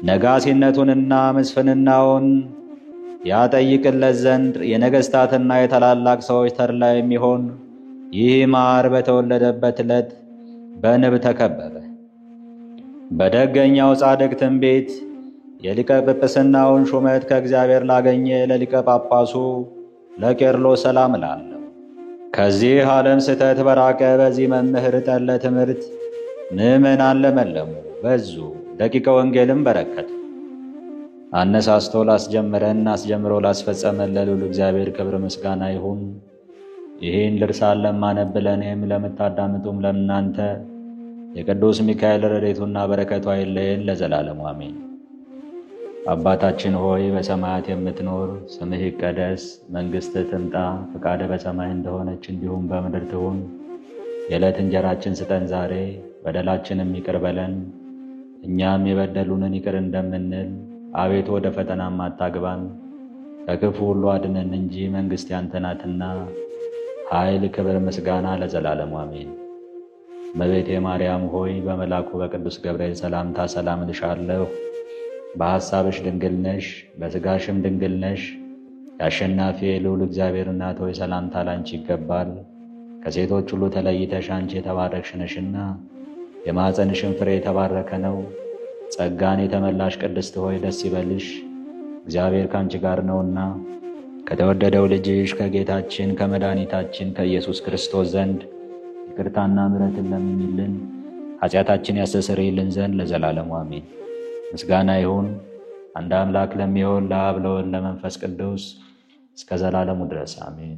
ነጋሲነቱንና ምስፍንናውን ያጠይቅለት ዘንድ የነገሥታትና የታላላቅ ሰዎች ተድላ የሚሆን ይህ ማር በተወለደበት ዕለት በንብ ተከበበ። በደገኛው ጻድቅ ትንቢት የሊቀ ጵጵስናውን ሹመት ከእግዚአብሔር ላገኘ ለሊቀ ጳጳሱ ለቄርሎስ ሰላም እላለሁ። ከዚህ ዓለም ስህተት በራቀ በዚህ መምህር ጠለ ትምህርት ምዕመናን ለመለሙ በዙ፣ ደቂቀ ወንጌልም በረከቱ። አነሳስቶ ላስጀመረን አስጀምሮ ላስፈጸመን ለልዑል እግዚአብሔር ክብር ምስጋና ይሁን። ይህን ድርሳን ለማነብ ለእኔም ለምታዳምጡም ለእናንተ የቅዱስ ሚካኤል ረድኤቱና በረከቱ አይለየን ለዘላለሙ አሜን። አባታችን ሆይ በሰማያት የምትኖር፣ ስምህ ይቀደስ፣ መንግሥትህ ትምጣ፣ ፈቃድህ በሰማይ እንደሆነች እንዲሁም በምድር ትሁን። የዕለት እንጀራችን ስጠን ዛሬ፣ በደላችንም ይቅር በለን እኛም የበደሉንን ይቅር እንደምንል፣ አቤቱ ወደ ፈተናም አታግባን ከክፉ ሁሉ አድነን እንጂ መንግሥት ያንተ ናትና ኃይል፣ ክብር፣ ምስጋና ለዘላለሙ አሜን። እመቤቴ ማርያም ሆይ በመልአኩ በቅዱስ ገብርኤል ሰላምታ ሰላም እልሻለሁ። በሐሳብሽ ድንግል ነሽ፣ በሥጋሽም ድንግል ነሽ። የአሸናፊ የልዑል እግዚአብሔር እናት ሆይ ሰላምታ ላንቺ ይገባል። ከሴቶች ሁሉ ተለይተሽ አንቺ የተባረክሽ ነሽና የማኅፀንሽም ፍሬ የተባረከ ነው። ጸጋን የተመላሽ ቅድስት ሆይ ደስ ይበልሽ፣ እግዚአብሔር ካንቺ ጋር ነውና ከተወደደው ልጅሽ ከጌታችን ከመድኃኒታችን ከኢየሱስ ክርስቶስ ዘንድ ይቅርታና ምሕረትን ለምኝልን ኃጢአታችን ያስተሰርይልን ዘንድ ለዘላለሙ አሜን። ምስጋና ይሁን አንድ አምላክ ለሚሆን ለአብ ለወልድ ለመንፈስ ቅዱስ እስከ ዘላለሙ ድረስ አሜን።